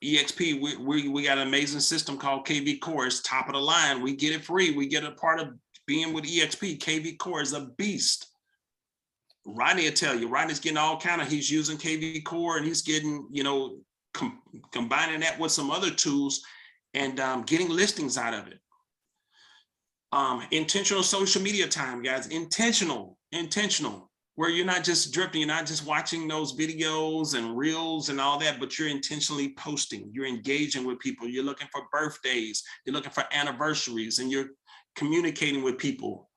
EXP, we got an amazing system called KV Core. It's top of the line. We get it free. We get a part of being with EXP. KV Core is a beast. Rodney will tell you, Rodney's getting all kind of, he's using KV Core, and he's getting, combining that with some other tools and getting listings out of it. Intentional social media time, guys. Intentional, where you're not just drifting, you're not just watching those videos and reels and all that, but you're intentionally posting, you're engaging with people, you're looking for birthdays, you're looking for anniversaries, and you're communicating with people.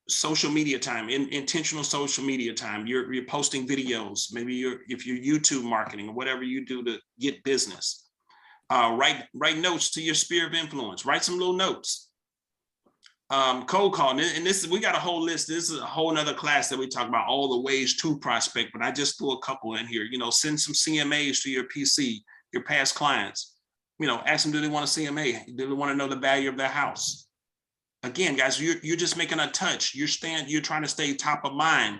Social media time, intentional social media time. You're posting videos, maybe if you're YouTube marketing or whatever you do to get business. Write notes to your sphere of influence. Write some little notes. Cold calling, and we got a whole list. This is a whole nother class that we talk about all the ways to prospect, but I just threw a couple in here. Send some CMAs to your PC, your past clients. Ask them, do they want a CMA? Do they want to know the value of their house? Again, guys, you're just making a touch. You're trying to stay top of mind,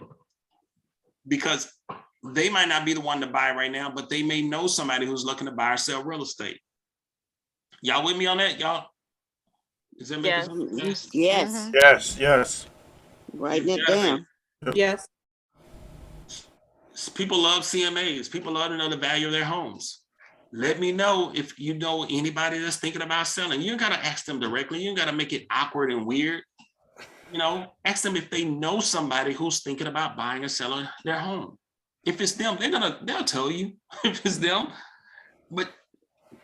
because they might not be the one to buy right now, but they may know somebody who's looking to buy or sell real estate. Y'all with me on that, y'all? Is that making sense? Yes. Yes. Writing it down. Yes. People love CMAs. People love to know the value of their homes. Let me know if you know anybody that's thinking about selling. You got to ask them directly. You got to make it awkward and weird. Ask them if they know somebody who's thinking about buying or selling their home. If it's them, they'll tell you if it's them. But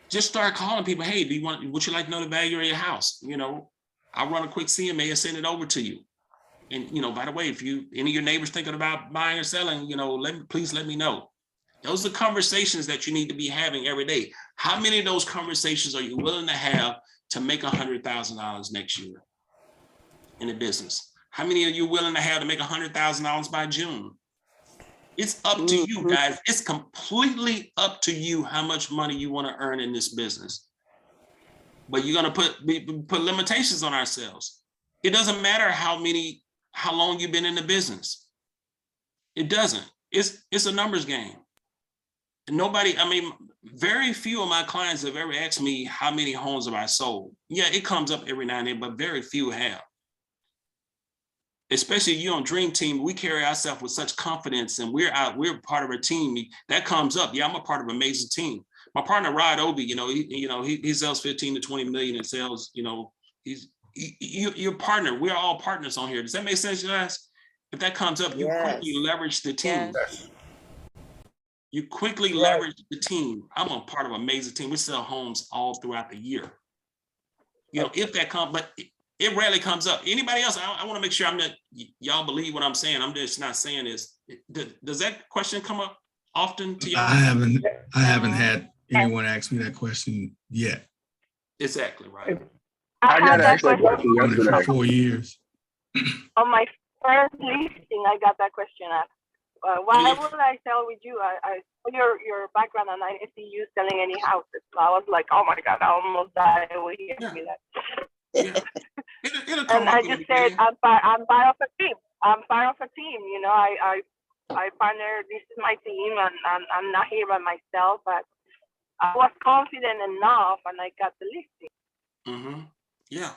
just start calling people. Hey, would you like to know the value of your house? I'll run a quick CMA and send it over to you. And by the way, if any of your neighbors thinking about buying or selling, please let me know. Those are conversations that you need to be having every day. How many of those conversations are you willing to have to make $100,000 next year in the business? How many are you willing to have to make $100,000 by June? It's up to you, guys. It's completely up to you how much money you want to earn in this business. But you're going to put limitations on ourselves. It doesn't matter how long you've been in the business. It doesn't. It's a numbers game. And very few of my clients have ever asked me how many homes have I sold. Yeah, it comes up every now and then, but very few have. Especially you on Dream Team, we carry ourselves with such confidence, and we're part of a team that comes up. Yeah, I'm a part of an amazing team. My partner Rod Obee, he sells 15 to 20 million in sales. You're partner. We're all partners on here. Does that make sense, guys? If that comes up, you quickly leverage the team. Yes. You quickly leverage the team. I'm a part of an amazing team. We sell homes all throughout the year. If that comes, but it rarely comes up. Anybody else? I want to make sure y'all believe what I'm saying. I'm just not saying this. Does that question come up often to y'all? I haven't had anyone ask me that question yet. Exactly right. I got had that asked that question Doing it for yesterday. 4 years. on my first listing. I got that question asked. Why Yeah. would I sell with you? I your background, and I didn't see you selling any houses. So I was like, oh my God, I almost died when you Yeah. gave me that. Yeah. It'll come And up I in the just said, beginning. I'm part of a team. I'm part of a team. You know, I partner. This is my team, and I'm not here by myself. But I was confident enough, and I got the listing. Mm-hmm. Yeah.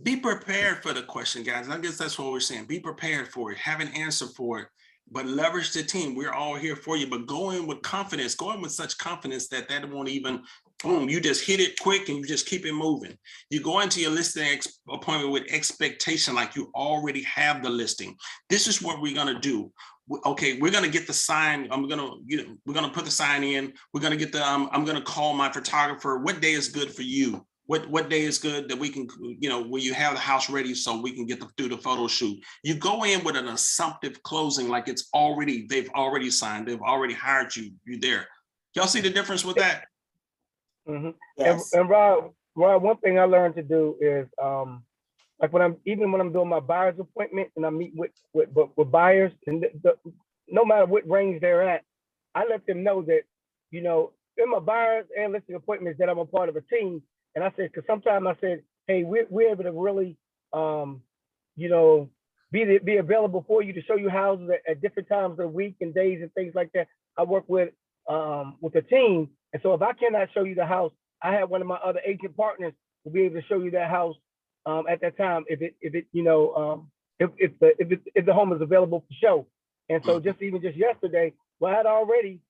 Be prepared for the question, guys. I guess that's what we're saying. Be prepared for it. Have an answer for it, but leverage the team. We're all here for you, but go in with confidence. Go in with such confidence that won't even, boom, you just hit it quick and you just keep it moving. You go into your listing appointment with expectation, like you already have the listing. This is what we're going to do. Okay, we're going to get the sign. We're going to put the sign in. We're going to get the, I'm going to call my photographer. What day is good for you? What day is good that we can, when you have the house ready so we can get through the photo shoot. You go in with an assumptive closing, like they've already signed, they've already hired you, you're there. Y'all see the difference with that? Mm-hmm. Yes. And Rob, one thing I learned to do is like when I'm doing my buyer's appointment and I meet with buyers, and no matter what range they're at, I let them know that, in my buyers and listing appointments that I'm a part of a team. And I said, because sometimes I said, hey, we're able to really, be available for you to show you houses at different times of the week and days and things like that. I work with a team, and so if I cannot show you the house, I have one of my other agent partners will be able to show you that house at that time if the home is available for show. And so just yesterday, well, I had already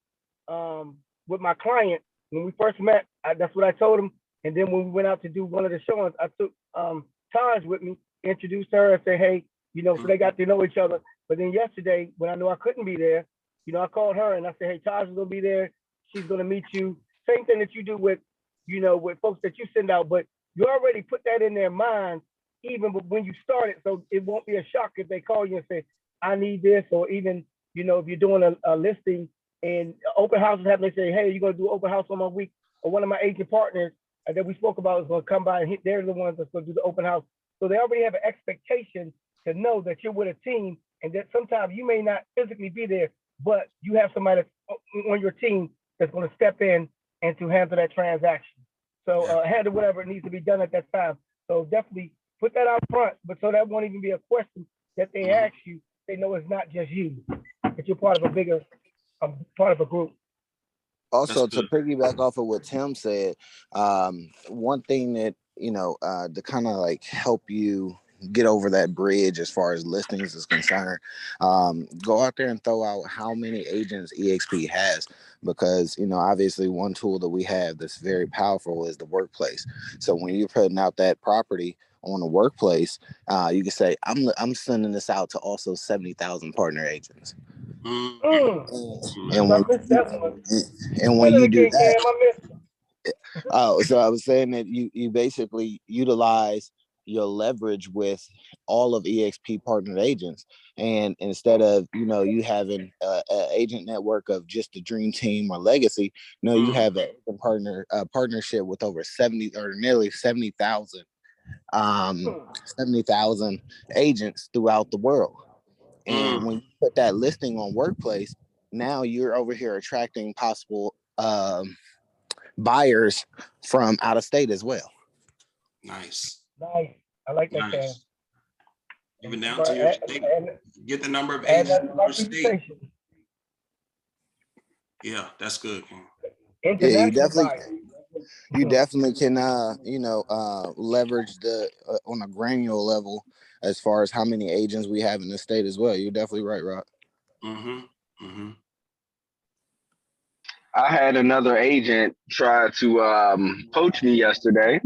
with my client when we first met, that's what I told him. And then when we went out to do one of the showings, I took Taj with me, introduced her and said, hey, so they got to know each other. But then yesterday, when I knew I couldn't be there, I called her and I said, hey, Taj is gonna be there. She's gonna meet you. Same thing that you do with, with folks that you send out, but you already put that in their minds, even when you start it. So it won't be a shock if they call you and say, I need this, or even, if you're doing a listing and open houses happen, they say, hey, you're gonna do open house on my week, or one of my agent partners that we spoke about is going to come by and hit. They're the ones that's going to do the open house. So they already have an expectation to know that you're with a team, and that sometimes you may not physically be there, but you have somebody on your team that's going to step in and to handle that transaction. So handle whatever needs to be done at that time. So definitely put that out front, but so that won't even be a question that they ask you. They know it's not just you, that you're part of part of a group. Also, to piggyback off of what Tim said, one thing that, to kind of like help you get over that bridge as far as listings is concerned, go out there and throw out how many agents EXP has, because, obviously one tool that we have that's very powerful is the workplace. So when you're putting out that property on the workplace, you can say, I'm sending this out to also 70,000 partner agents. And when you do that, so I was saying that you basically utilize your leverage with all of EXP partner agents, and instead of you having an agent network of just the dream team or legacy, you have a partnership with over 70 or nearly 70,000 agents throughout the world. And when you put that listing on workplace, now you're over here attracting possible buyers from out of state as well. Nice. I like that. Nice. Even down to your state. Get the number of agents in your state. Yeah, that's good, King. Yeah, you definitely can leverage the on a granular level as far as how many agents we have in the state as well. You're definitely right, Rob. I had another agent try to poach me yesterday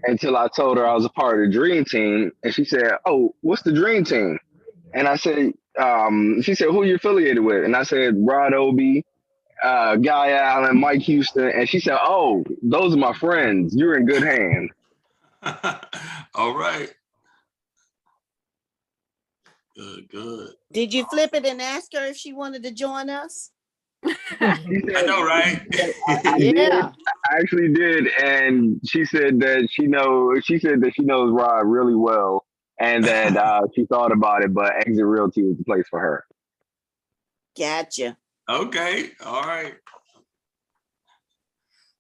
until I told her I was a part of the dream team, and she said, oh, what's the dream team? And I said, she said, who are you affiliated with? And I said, Rod Obee, Guy Allen, Mike Houston. And she said, oh, those are my friends. You're in good hands. All right. Good, good. Did you flip it and ask her if she wanted to join us? She said, I know, right? I did. Yeah. I actually did, and she said that she knows Rod really well, and that she thought about it, but Exit Realty was the place for her. Gotcha. Okay, all right.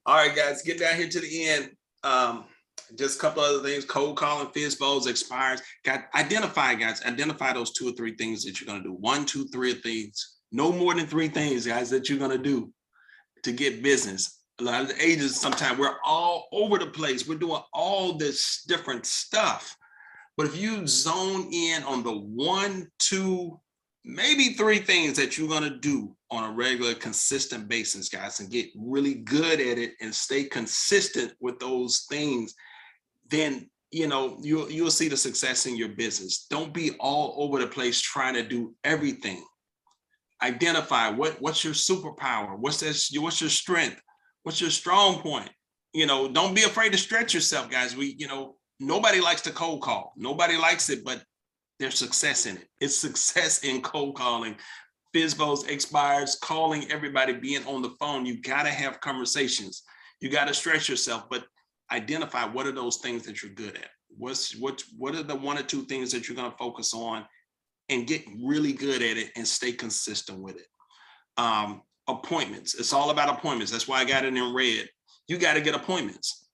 All right, guys, get down here to the end. Just a couple other things: cold calling, FISBOs, expires. Identify those 2 or 3 things that you're gonna do. 1, 2, 3 things. No more than 3 things, guys, that you're gonna do to get business. A lot of the agents, sometimes we're all over the place. We're doing all this different stuff. But if you zone in on the 1, 2, maybe 3 things that you're gonna do on a regular, consistent basis, guys, and get really good at it and stay consistent with those things, then you'll see the success in your business. Don't be all over the place trying to do everything. Identify what's your superpower, what's your strength, what's your strong point. Don't be afraid to stretch yourself, guys. Nobody likes to cold call. Nobody likes it, but there's success in it. It's success in cold calling, FISBOs, expires, calling everybody, being on the phone. You got to have conversations. You got to stretch yourself, but identify what are those things that you're good at. What are the 1 or 2 things that you're going to focus on and get really good at it and stay consistent with it. Appointments. It's all about appointments. That's why I got it in red. You got to get appointments.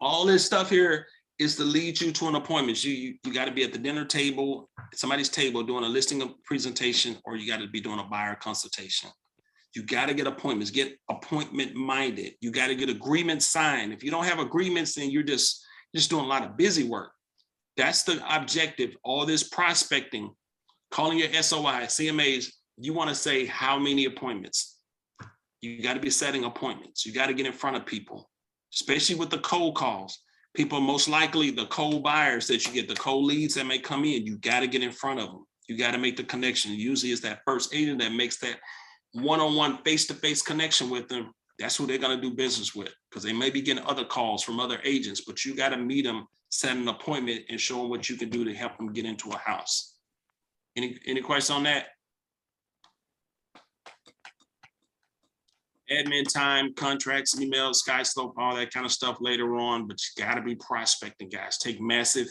All this stuff here is to lead you to an appointment. You got to be at the dinner table, somebody's table, doing a listing presentation, or you got to be doing a buyer consultation. You got to get appointments. Get appointment minded. You got to get agreements signed. If you don't have agreements, then you're just doing a lot of busy work. That's the objective. All this prospecting, calling your SOI, CMAs, you want to say how many appointments. You got to be setting appointments. You got to get in front of people, especially with the cold calls. People, most likely the cold buyers that you get, the cold leads that may come in, you got to get in front of them. You got to make the connection. Usually it's that first agent that makes that one-on-one, face-to-face connection with them. That's who they're going to do business with, because they may be getting other calls from other agents, but you got to meet them, set an appointment, and show them what you can do to help them get into a house. Any questions on that? Admin time, contracts, emails, sky slope, all that kind of stuff later on, but you got to be prospecting, guys. Take massive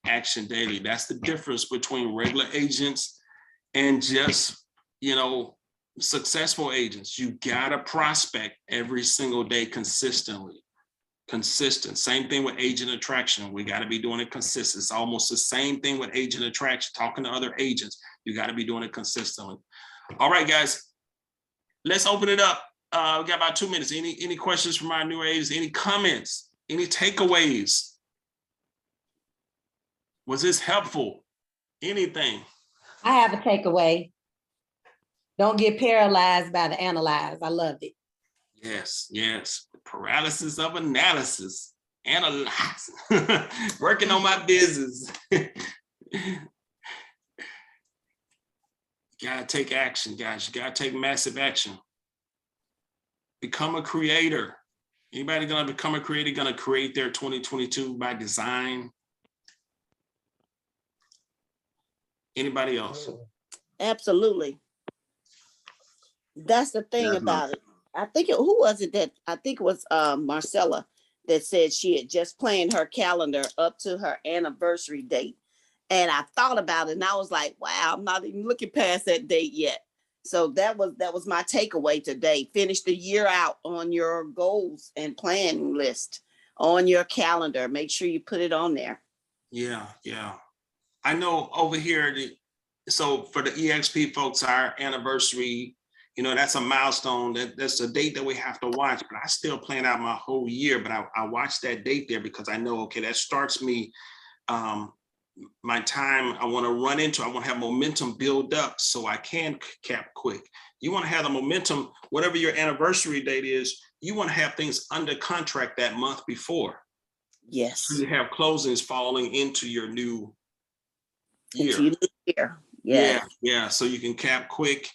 action daily. That's the difference between regular agents and just, successful agents. You got to prospect every single day consistently. Consistent. Same thing with agent attraction. We got to be doing it consistent. It's almost the same thing with agent attraction. Talking to other agents, you got to be doing it consistently. All right, guys. Let's open it up. We got about 2 minutes. Any questions from our new agents? Any comments? Any takeaways? Was this helpful? Anything? I have a takeaway. Don't get paralyzed by the analyze. I loved it. Yes. The paralysis of analysis. Analyze. Working on my business. You gotta take action, guys. You gotta take massive action. Become a creator. Anybody gonna become a creator, gonna create their 2022 by design? Anybody else? Absolutely. That's the thing about it. I think who was it that, I think it was Marcella that said she had just planned her calendar up to her anniversary date. And I thought about it and I was like, wow, I'm not even looking past that date yet. So that was my takeaway today. Finish the year out on your goals and planning list on your calendar. Make sure you put it on there. Yeah. I know over here, so for the EXP folks, our anniversary, that's a milestone. That's a date that we have to watch, but I still plan out my whole year, but I watch that date there because I know, okay, that starts me, my time I want to run into. I want to have momentum build up so I can cap quick. You want to have the momentum, whatever your anniversary date is, you want to have things under contract that month before. Yes. So you have closings falling into your new year. Into your new year. Yes. Yeah. So you can cap quick,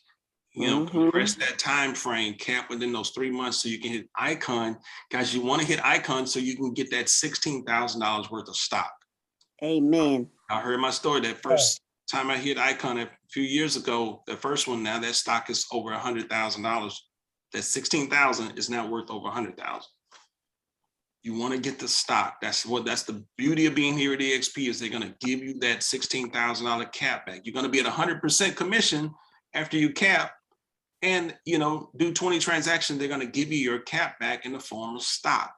compress that time frame, cap within those 3 months so you can hit icon. Guys, you want to hit icon so you can get that $16,000 worth of stock. Amen. I heard my story, that first time I hit Icon a few years ago, the first one, now that stock is over $100,000. That 16,000 is now worth over 100,000. You want to get the stock. That's the beauty of being here at EXP is they're going to give you that $16,000 cap back. You're going to be at 100% commission after you cap and, you know, do 20 transactions. They're going to give you your cap back in the form of stock.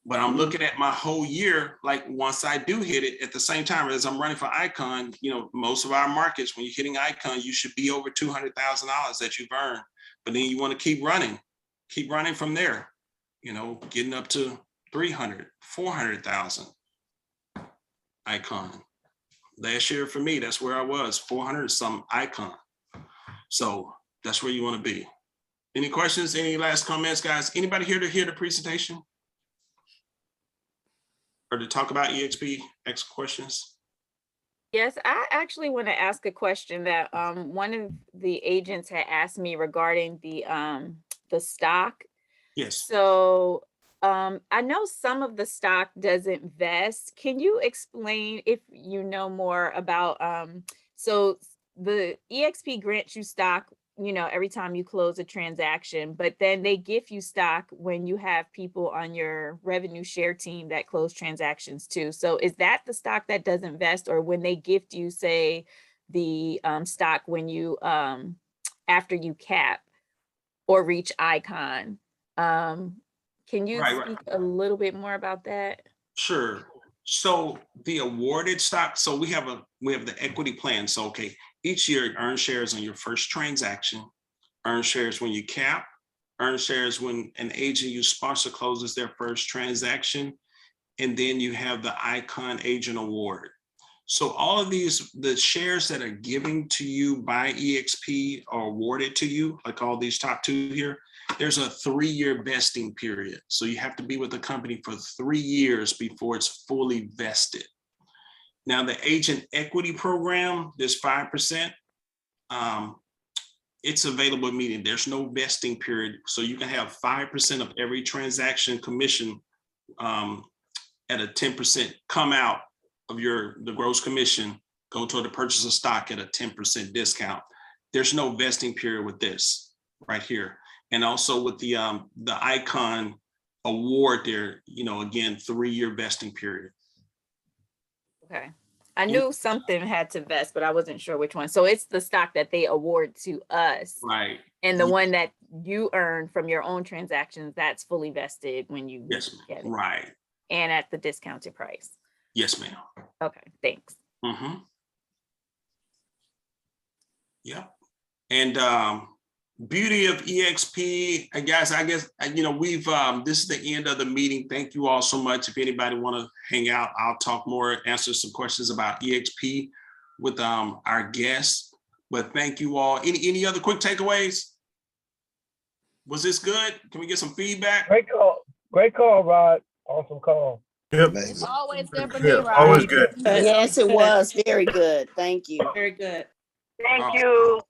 But I'm looking at my whole year, like once I do hit it, at the same time as I'm running for Icon, you know, most of our markets, when you're hitting Icon, you should be over $200,000 that you've earned. But then you want to keep running from there, you know, getting up to 300, 400,000 Icon. Last year for me, that's where I was, 400 some Icon. So that's where you want to be. Any questions, any last comments, guys? Anybody here to hear the presentation? Or to talk about EXP, X questions? Yes, I actually want to ask a question that one of the agents had asked me regarding the stock. Yes. So I know some of the stock doesn't vest. Can you explain if you know more about so the EXP grants you stock, you know, every time you close a transaction, but then they give you stock when you have people on your revenue share team that close transactions too. So is that the stock that doesn't vest, or when they gift you, say, the stock when you after you cap or reach Icon? Can you speak a little bit more about that? Sure. So the awarded stock, so we have the equity plan. So okay, each year you earn shares on your first transaction, earn shares when you cap, earn shares when an agent you sponsor closes their first transaction, and then you have the Icon Agent Award. So all of these, the shares that are given to you by EXP are awarded to you, like all these top two here. There's a 3-year vesting period. So you have to be with the company for 3 years before it's fully vested. Now the agent equity program, there's 5%. It's available immediately. There's no vesting period. So you can have 5% of every transaction commission at a 10% come out of the gross commission, go toward the purchase of stock at a 10% discount. There's no vesting period with this right here. And also with the Icon Award there, you know, again, 3-year vesting period. Okay. I knew something had to vest, but I wasn't sure which one. So it's the stock that they award to us. Right. And the one that you earn from your own transactions, that's fully vested when you get it. Right. And at the discounted price. Yes, ma'am. Okay, thanks. Mm-hmm. Yep. And beauty of EXP, guys, I guess, you know, we've, this is the end of the meeting. Thank you all so much. If anybody want to hang out, I'll talk more, answer some questions about EXP with our guests. But thank you all. Any other quick takeaways? Was this good? Can we get some feedback? Great call, Rod. Awesome call. Yep. It's always good for Yeah, me, Rod. always good. Yes, it was very good. Thank you. Very good. Thank you.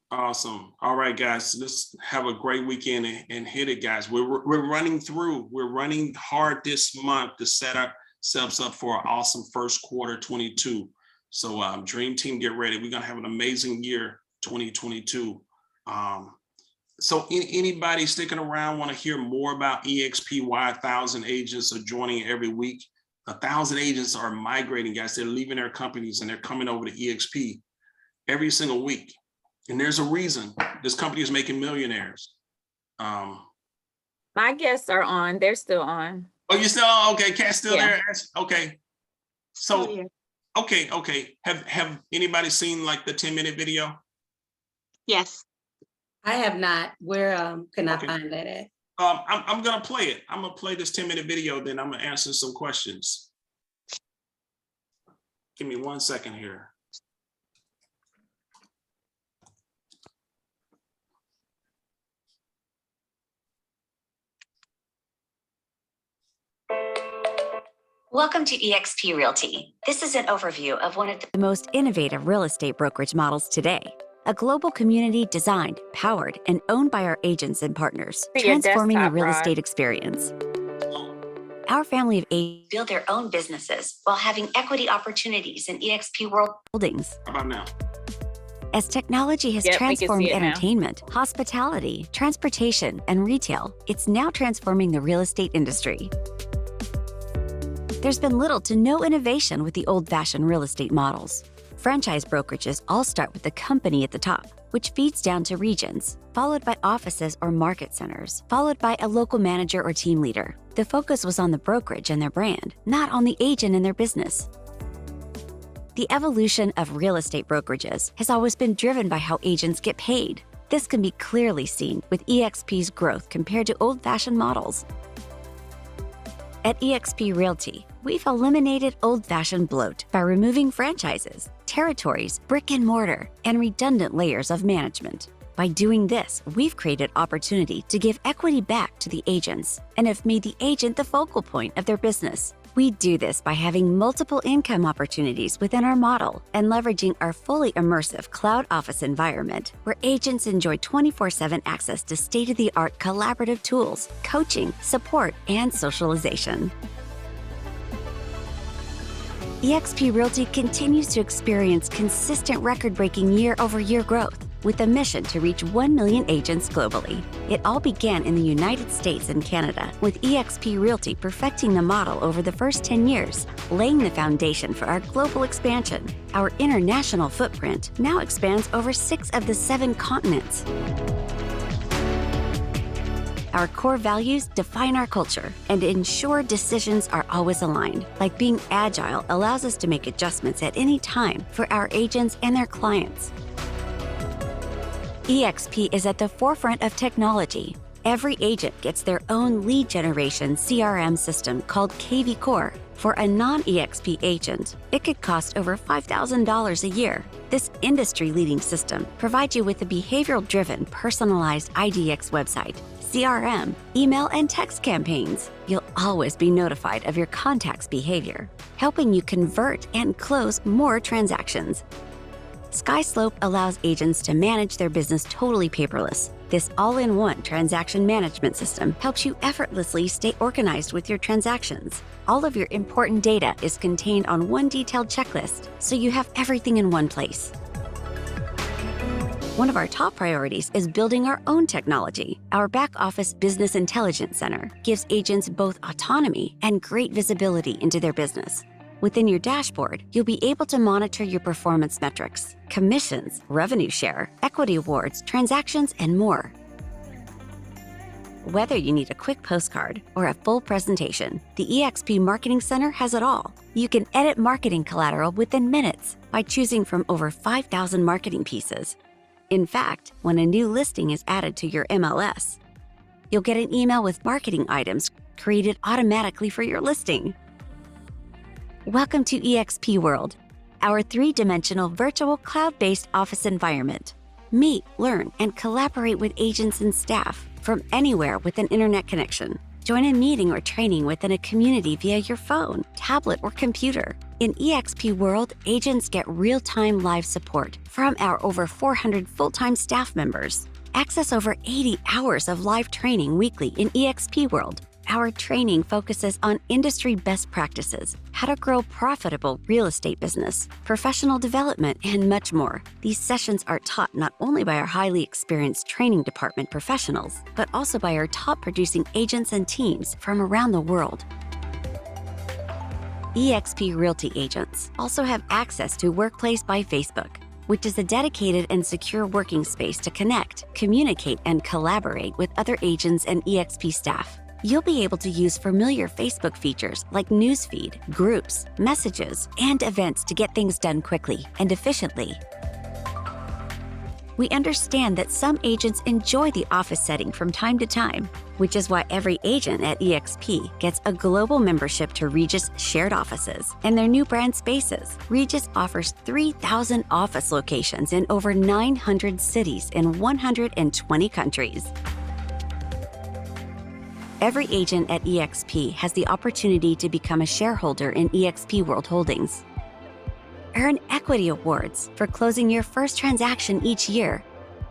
Awesome. All right, guys, let's have a great weekend and hit it, guys. We're running hard this month to set ourselves up for an awesome first quarter 22. So Dream Team, get ready. We're gonna have an amazing year 2022. So anybody sticking around want to hear more about EXP, why 1,000 agents are joining every week? 1,000 agents are migrating, guys. They're leaving their companies and they're coming over to EXP every single week. And there's a reason. This company is making millionaires. My guests are on. They're still on. Oh, you still on? Okay, Cat's still there. Okay. So, yeah. Okay. Have anybody seen like the 10-minute video? Yes. I have not. Where can I Okay. find that at? I'm gonna play it. I'm gonna play this 10-minute video, then I'm gonna answer some questions. Give me 1 second here. Welcome to Exp Realty. This is an overview of one of the most innovative real estate brokerage models today. A global community designed, powered, and owned by our agents and partners, For your transforming the desktop, real Rod. estate experience. Our family of agents build their own businesses while having equity opportunities in eXp World Holdings. How about now? As technology has Yep, we can see transformed it now. entertainment, hospitality, transportation, and retail, it's now transforming the real estate industry. There's been little to no innovation with the old-fashioned real estate models. Franchise brokerages all start with the company at the top, which feeds down to regions, followed by offices or market centers, followed by a local manager or team leader. The focus was on the brokerage and their brand, not on the agent and their business. The evolution of real estate brokerages has always been driven by how agents get paid. This can be clearly seen with eXp's growth compared to old-fashioned models. At eXp Realty, we've eliminated old-fashioned bloat by removing franchises, territories, brick and mortar, and redundant layers of management. By doing this, we've created opportunity to give equity back to the agents and have made the agent the focal point of their business. We do this by having multiple income opportunities within our model and leveraging our fully immersive cloud office environment where agents enjoy 24/7 access to state-of-the-art collaborative tools, coaching, support, and socialization. eXp Realty continues to experience consistent record-breaking year-over-year growth with a mission to reach 1 million agents globally. It all began in the United States and Canada, with eXp Realty perfecting the model over the first 10 years, laying the foundation for our global expansion. Our international footprint now expands over 6 of the 7 continents. Our core values define our culture and ensure decisions are always aligned, like being agile allows us to make adjustments at any time for our agents and their clients. eXp is at the forefront of technology. Every agent gets their own lead generation CRM system called KV Core. For a non-eXp agent, it could cost over $5,000 a year. This industry-leading system provides you with a behavioral-driven, personalized IDX website, CRM, email, and text campaigns. You'll always be notified of your contact's behavior, helping you convert and close more transactions. SkySlope allows agents to manage their business totally paperless. This all-in-one transaction management system helps you effortlessly stay organized with your transactions. All of your important data is contained on one detailed checklist, so you have everything in one place. One of our top priorities is building our own technology. Our back-office business intelligence center gives agents both autonomy and great visibility into their business. Within your dashboard, you'll be able to monitor your performance metrics, commissions, revenue share, equity awards, transactions, and more. Whether you need a quick postcard or a full presentation, the eXp Marketing Center has it all. You can edit marketing collateral within minutes by choosing from over 5,000 marketing pieces. In fact, when a new listing is added to your MLS, you'll get an email with marketing items created automatically for your listing. Welcome to eXp World, our 3-dimensional virtual cloud-based office environment. Meet, learn, and collaborate with agents and staff from anywhere with an internet connection. Join a meeting or training within a community via your phone, tablet, or computer. In eXp World, agents get real-time live support from our over 400 full-time staff members. Access over 80 hours of live training weekly in eXp World. Our training focuses on industry best practices, how to grow profitable real estate business, professional development, and much more. These sessions are taught not only by our highly experienced training department professionals, but also by our top producing agents and teams from around the world. eXp Realty agents also have access to Workplace by Facebook, which is a dedicated and secure working space to connect, communicate, and collaborate with other agents and eXp staff. You'll be able to use familiar Facebook features like newsfeed, groups, messages, and events to get things done quickly and efficiently. We understand that some agents enjoy the office setting from time to time, which is why every agent at eXp gets a global membership to Regus shared offices and their new brand spaces. Regus offers 3,000 office locations in over 900 cities in 120 countries. Every agent at eXp has the opportunity to become a shareholder in eXp World Holdings. Earn equity awards for closing your first transaction each year,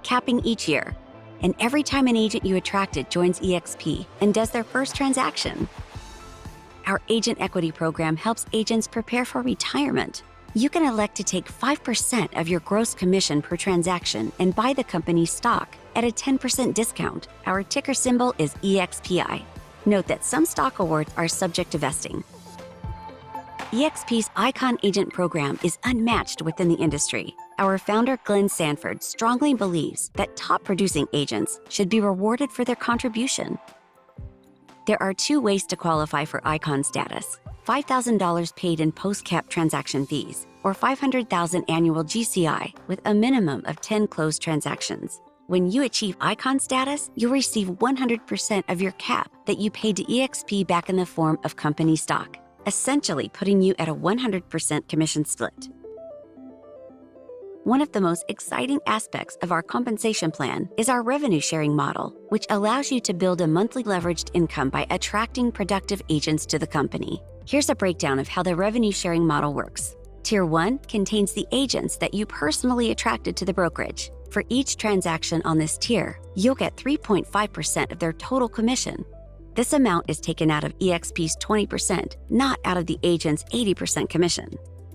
capping each year, and every time an agent you attracted joins eXp and does their first transaction. Our agent equity program helps agents prepare for retirement. You can elect to take 5% of your gross commission per transaction and buy the company's stock at a 10% discount. Our ticker symbol is EXPI. Note that some stock awards are subject to vesting. EXP's Icon Agent program is unmatched within the industry. Our founder, Glenn Sanford, strongly believes that top producing agents should be rewarded for their contribution. There are 2 ways to qualify for Icon status: $5,000 paid in post-cap transaction fees, or $500,000 annual GCI with a minimum of 10 closed transactions. When you achieve Icon status, you'll receive 100% of your cap that you paid to EXP back in the form of company stock, essentially putting you at a 100% commission split. One of the most exciting aspects of our compensation plan is our revenue sharing model, which allows you to build a monthly leveraged income by attracting productive agents to the company. Here's a breakdown of how the revenue sharing model works. Tier 1 contains the agents that you personally attracted to the brokerage. For each transaction on this tier, you'll get 3.5% of their total commission. This amount is taken out of EXP's 20%, not out of the agent's 80% commission.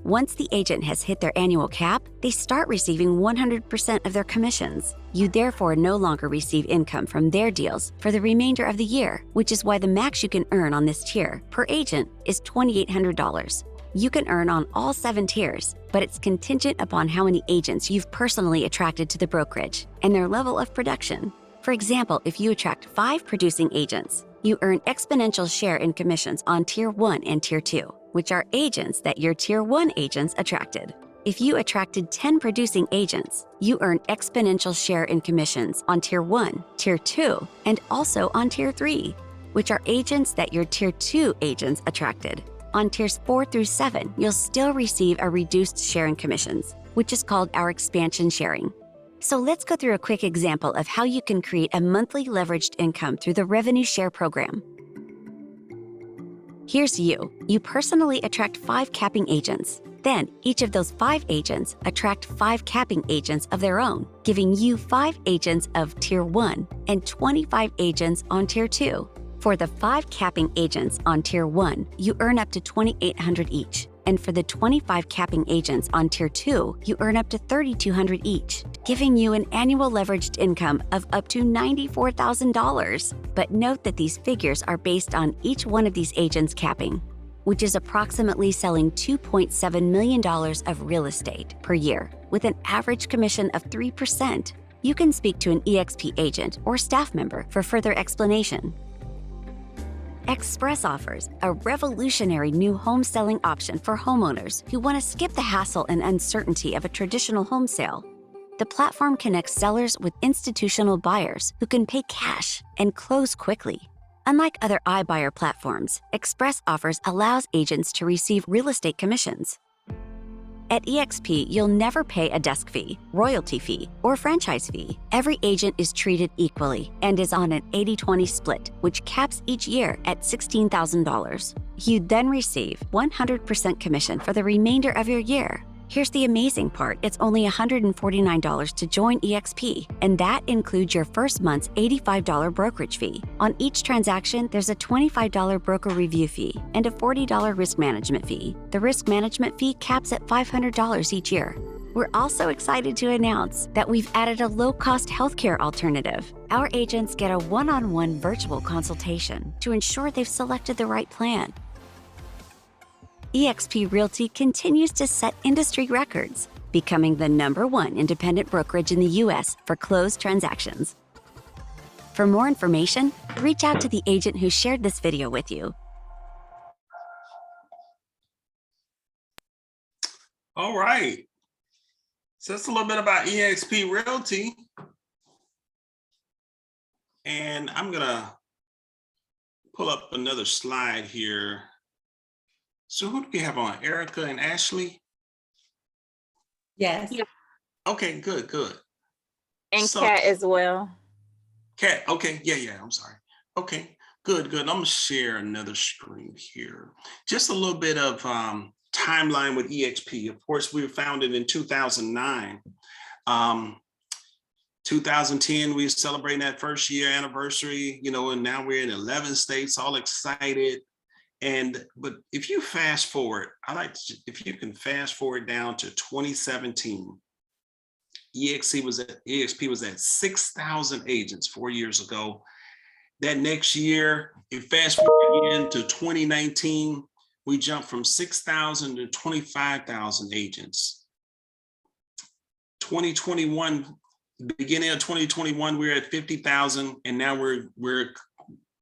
Once the agent has hit their annual cap, they start receiving 100% of their commissions. You therefore no longer receive income from their deals for the remainder of the year, which is why the max you can earn on this tier per agent is $2,800. You can earn on all 7 tiers, but it's contingent upon how many agents you've personally attracted to the brokerage and their level of production. For example, if you attract 5 producing agents, you earn exponential share in commissions on Tier 1 and Tier 2, which are agents that your Tier 1 agents attracted. If you attracted 10 producing agents, you earn exponential share in commissions on Tier 1, Tier 2, and also on Tier 3, which are agents that your Tier 2 agents attracted. On Tiers 4 through 7, you'll still receive a reduced share in commissions, which is called our expansion sharing. So let's go through a quick example of how you can create a monthly leveraged income through the revenue share program. Here's you. You personally attract 5 capping agents. Then, each of those 5 agents attract 5 capping agents of their own, giving you 5 agents of Tier 1 and 25 agents on Tier 2. For the 5 capping agents on Tier 1, you earn up to $2,800 each. And for the 25 capping agents on Tier 2, you earn up to $3,200 each, giving you an annual leveraged income of up to $94,000. But note that these figures are based on each one of these agents capping, which is approximately selling $2.7 million of real estate per year, with an average commission of 3%. You can speak to an EXP agent or staff member for further explanation. Express offers a revolutionary new home selling option for homeowners who want to skip the hassle and uncertainty of a traditional home sale. The platform connects sellers with institutional buyers who can pay cash and close quickly. Unlike other iBuyer platforms, Express Offers allows agents to receive real estate commissions. At EXP, you'll never pay a desk fee, royalty fee, or franchise fee. Every agent is treated equally and is on an 80-20 split, which caps each year at $16,000. You then receive 100% commission for the remainder of your year. Here's the amazing part. It's only $149 to join EXP, and that includes your first month's $85 brokerage fee. On each transaction, there's a $25 broker review fee and a $40 risk management fee. The risk management fee caps at $500 each year. We're also excited to announce that we've added a low-cost healthcare alternative. Our agents get a one-on-one virtual consultation to ensure they've selected the right plan. Exp Realty continues to set industry records, becoming the #1 independent brokerage in the U.S. for closed transactions. For more information, reach out to the agent who shared this video with you. All right. So that's a little bit about Exp Realty. And I'm going to pull up another slide here. So who do we have on? Erica and Ashley? Yes. Okay, good. And So, Kat as well. Kat, okay, yeah, I'm sorry. Okay, good. I'm gonna share another screen here. Just a little bit of timeline with EXP. Of course, we were founded in 2009. 2010, we were celebrating that first year anniversary, and now we're in 11 states, all excited. But if you fast forward, if you can fast forward down to 2017, EXP was at 6,000 agents 4 years ago. That next year, if fast forward again to 2019, we jumped from 6,000 to 25,000 agents. 2021, beginning of 2021, we were at 50,000, and now we're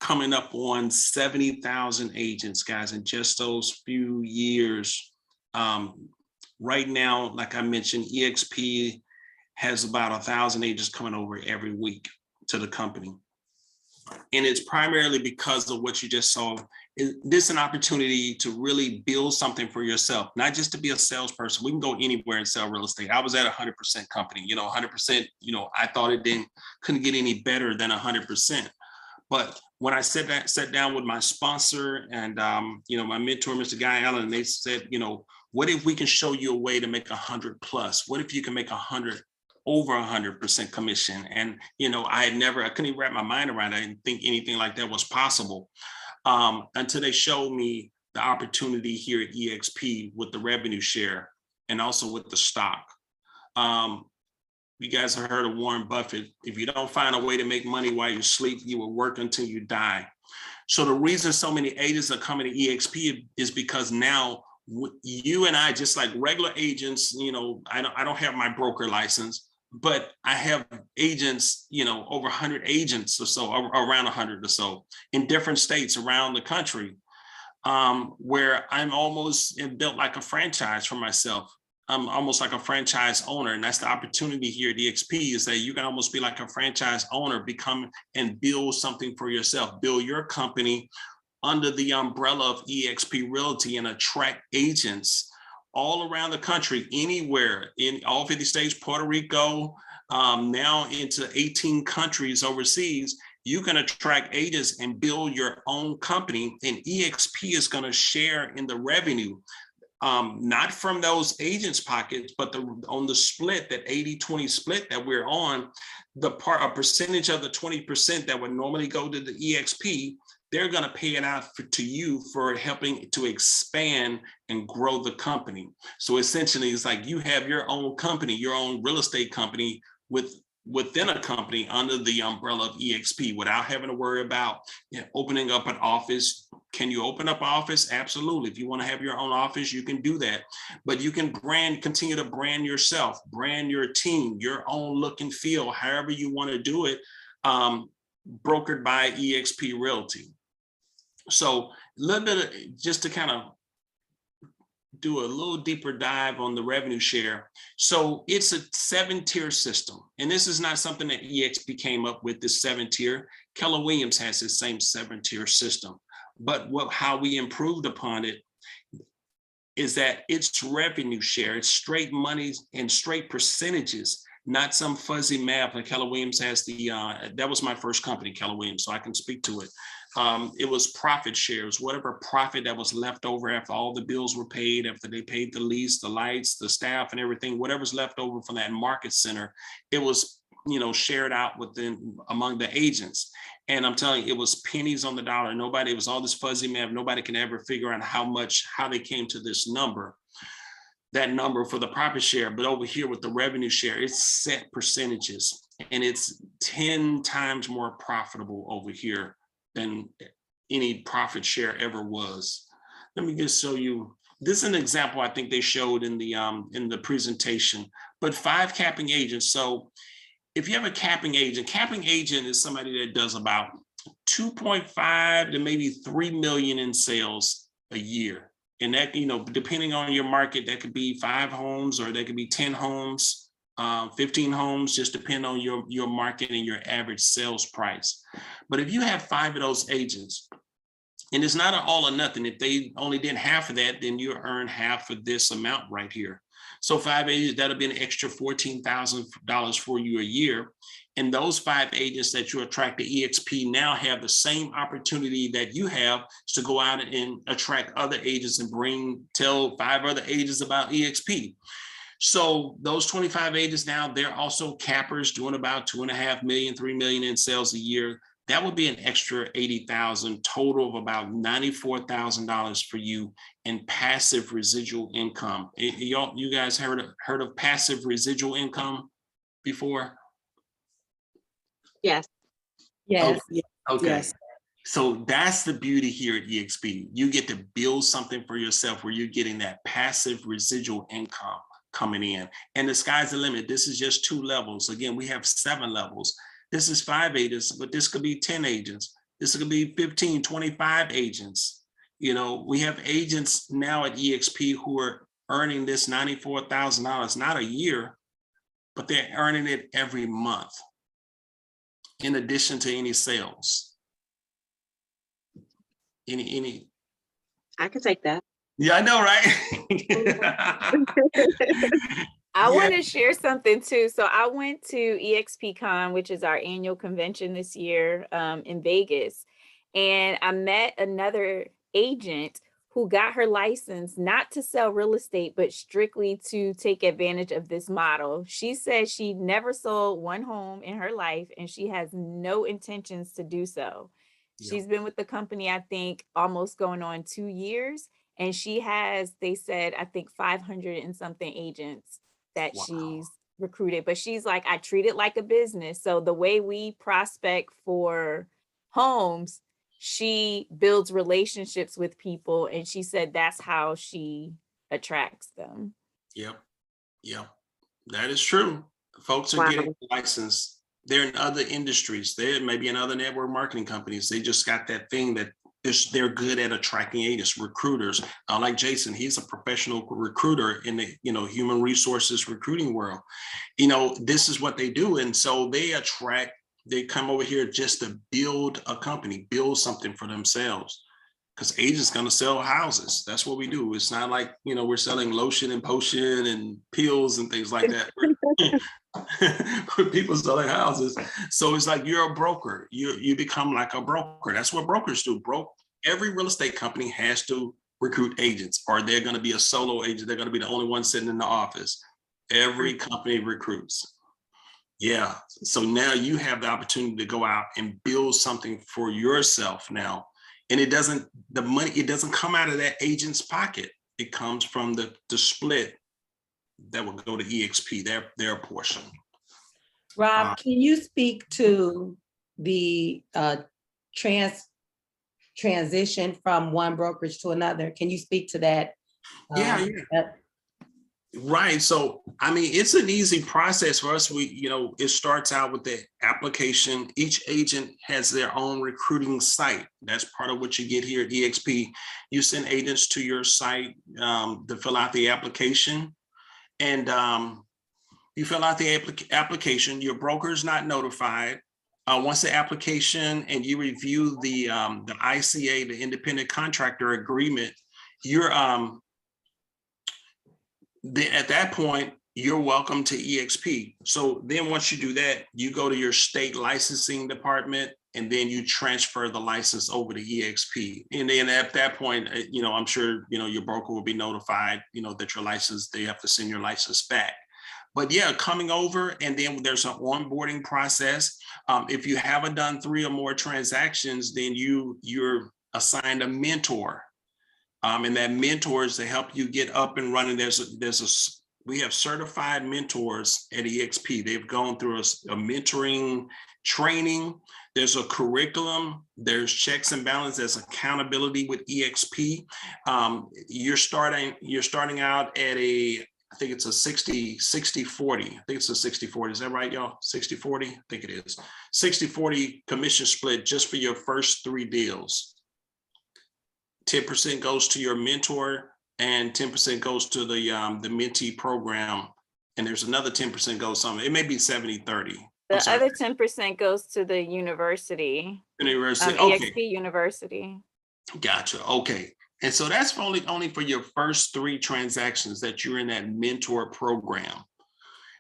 coming up on 70,000 agents, guys, in just those few years. Right now, like I mentioned, EXP has about 1,000 agents coming over every week to the company. And it's primarily because of what you just saw. This is an opportunity to really build something for yourself, not just to be a salesperson. We can go anywhere and sell real estate. I was at 100% company, 100%, I thought couldn't get any better than 100%. But when I sat down with my sponsor and, my mentor, Mr. Guy Allen, they said, what if we can show you a way to make 100 plus? What if you can make over 100% commission? And, I couldn't even wrap my mind around it. I didn't think anything like that was possible until they showed me the opportunity here at EXP with the revenue share and also with the stock. You guys have heard of Warren Buffett. If you don't find a way to make money while you sleep, you will work until you die. So the reason so many agents are coming to EXP is because now you and I, just like regular agents, I don't have my broker license, but I have agents, over 100 agents or so, around 100 or so in different states around the country, where I'm almost built like a franchise for myself. I'm almost like a franchise owner. And that's the opportunity here at EXP, is that you can almost be like a franchise owner, become and build something for yourself, build your company under the umbrella of Exp Realty and attract agents all around the country, anywhere in all 50 states, Puerto Rico, now into 18 countries overseas. You can attract agents and build your own company, and EXP is going to share in the revenue. Not from those agents' pockets, but on the split, that 80-20 split that we're on, a percentage of the 20% that would normally go to the EXP, they're going to pay it out to you for helping to expand and grow the company. So essentially, it's like you have your own company, your own real estate company within a company under the umbrella of EXP without having to worry about opening up an office. Can you open up an office? Absolutely. If you want to have your own office, you can do that. But you can continue to brand yourself, brand your team, your own look and feel, however you want to do it, brokered by Exp Realty. So a little bit just to kind of do a little deeper dive on the revenue share. So it's a 7-tier system. And this is not something that EXP came up with, this 7-tier. Keller Williams has the same 7-tier system. But how we improved upon it is that it's revenue share. It's straight money and straight percentages, not some fuzzy math. Like Keller Williams has that was my first company, Keller Williams, so I can speak to it. It was profit shares, whatever profit that was left over after all the bills were paid, after they paid the lease, the lights, the staff and everything, whatever's left over from that market center, it was, shared out among the agents. And I'm telling you, it was pennies on the dollar. It was all this fuzzy math. Nobody can ever figure out how they came to this number, that number for the profit share. But over here with the revenue share, it's set percentages, and it's 10 times more profitable over here than any profit share ever was. Let me just show you. This is an example I think they showed in the presentation, but 5 capping agents. So if you have a capping agent is somebody that does about 2.5 to maybe 3 million in sales a year. And that, depending on your market, that could be 5 homes or that could be 10 homes, 15 homes, just depend on your market and your average sales price. But if you have 5 of those agents, and it's not an all or nothing, if they only did half of that, then you earn half of this amount right here. So 5 agents, that'll be an extra $14,000 for you a year. And those 5 agents that you attract to EXP now have the same opportunity that you have to go out and attract other agents and tell 5 other agents about EXP. So those 25 agents now, they're also cappers doing about 2.5 million, 3 million in sales a year. that would be an extra 80,000, total of about $94,000 for you in passive residual income. You guys heard of passive residual income before? Yes. Yes. Okay. Yes. So that's the beauty here at EXP. You get to build something for yourself where you're getting that passive residual income coming in. And the sky's the limit. This is just 2 levels. Again, we have 7 levels. This is 5 agents, but this could be 10 agents. This could be 15, 25 agents. You know, we have agents now at EXP who are earning this $94,000, not a year, but they're earning it every month in addition to any sales. Any I could take that. Yeah, I know, right? I want Yeah. to share something too. So I went to EXPCon, which is our annual convention this year in Vegas, and I met another agent who got her license not to sell real estate, but strictly to take advantage of this model. She said she never sold one home in her life, and she has no intentions to do so. Yeah. She's been with the company, I think, almost going on 2 years. And she has, they said, I think 500 and something agents that Wow. she's recruited. But she's like, I treat it like a business. So the way we prospect for homes, she builds relationships with people. And she said that's how she attracts them. Yep. That is true. Folks are Wow. getting licensed. They're in other industries. They're maybe in other network marketing companies. They just got that thing that they're good at attracting agents, recruiters. Like Jason, he's a professional recruiter in the human resources recruiting world. This is what they do, and so they come over here just to build a company, build something for themselves. Because agents gonna sell houses. That's what we do. It's not like we're selling lotion and potion and pills and things like that. People selling houses. So it's like you're a broker. You become like a broker. That's what brokers do. Every real estate company has to recruit agents, or they're going to be a solo agent. They're going to be the only one sitting in the office. Every company recruits. Yeah. So now you have the opportunity to go out and build something for yourself now. And it doesn't come out of that agent's pocket. It comes from the split that will go to EXP, their portion. Rob, can you speak to the transition from one brokerage to another? Can you speak to that? Yeah. Right. So, it's an easy process for us. It starts out with the application. Each agent has their own recruiting site. That's part of what you get here at EXP. You send agents to your site to fill out the application. And you fill out the application. Your broker is not notified. Once the application and you review the ICA, the independent contractor agreement, you're then at that point, you're welcome to EXP. So then once you do that, you go to your state licensing department, and then you transfer the license over to EXP. And then at that point, I'm sure, your broker will be notified, that your license, they have to send your license back. But yeah, coming over, and then there's an onboarding process. If you haven't done 3 or more transactions, then you're assigned a mentor. And that mentor is to help you get up and running. We have certified mentors at EXP. They've gone through a mentoring training. There's a curriculum. There's checks and balances. There's accountability with EXP. You're starting out at I think it's a 60-40. I think it's a 60-40. Is that right, y'all? 60-40? I think it is. 60-40 commission split just for your first 3 deals. 10% goes to your mentor, and 10% goes to the mentee program. And there's another 10% goes somewhere. It may be 70-30. The other 10% goes to the university. Okay. EXP University. Gotcha. Okay. And so that's only for your first 3 transactions that you're in that mentor program.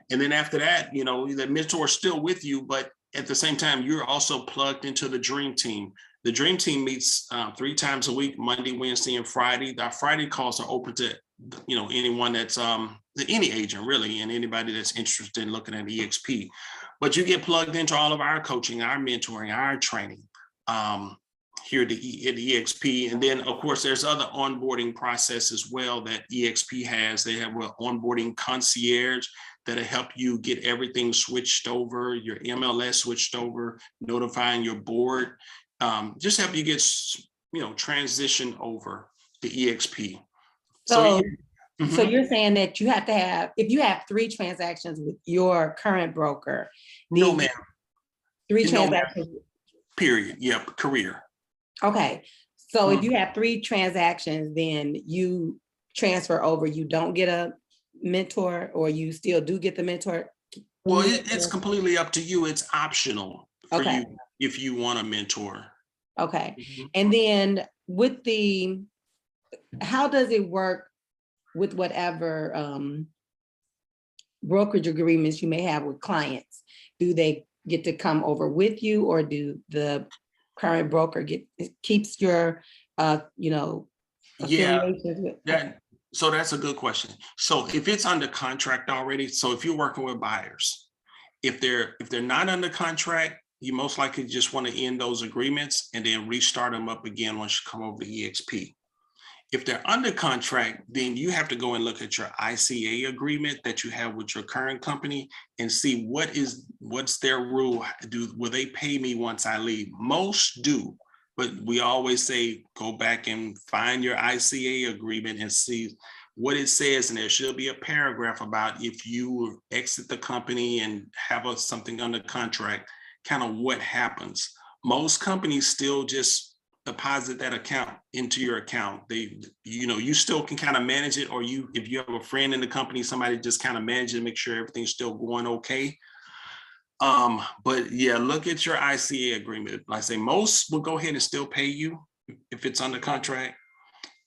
And then after that, the mentor is still with you, but at the same time, you're also plugged into the dream team. The dream team meets 3 times a week, Monday, Wednesday, and Friday. Our Friday calls are open to, anyone that's any agent really, and anybody that's interested in looking at EXP. But you get plugged into all of our coaching, our mentoring, our training here at the EXP. And then, of course, there's other onboarding process as well that EXP has. They have an onboarding concierge that'll help you get everything switched over, your MLS switched over, notifying your board, just help you get, transition over to EXP. So Mhm. you're saying that you have to have, if you have 3 transactions with your current broker, No, these ma'am. 3 No, ma'am. transactions. Period. Yep. Career. Okay. So if Mhm. you have 3 transactions, then you transfer over, you don't get a mentor, or you still do get the mentor? Well, it's completely up to you. It's optional for Okay. you if you want a mentor. Okay. Mhm. And then with how does it work with whatever brokerage agreements you may have with clients? Do they get to come over with you, or do the current broker keeps your, Yeah, affiliations with? so that's a good question. So if it's under contract already, so if you're working with buyers, if they're not under contract, you most likely just want to end those agreements and then restart them up again once you come over to EXP. If they're under contract, then you have to go and look at your ICA agreement that you have with your current company and see what's their rule. Will they pay me once I leave? Most do, but we always say go back and find your ICA agreement and see what it says. And there should be a paragraph about if you exit the company and have something under contract, kind of what happens. Most companies still just deposit that account into your account. You still can kind of manage it, or if you have a friend in the company, somebody just kind of manage it, make sure everything's still going okay. But yeah, look at your ICA agreement. Like I say, most will go ahead and still pay you if it's under contract.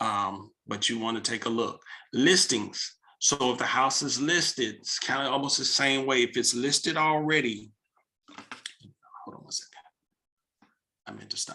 But you want to take a look. Listings. So if the house is listed, it's kind of almost the same way. If it's listed already, hold on one second. I meant to stop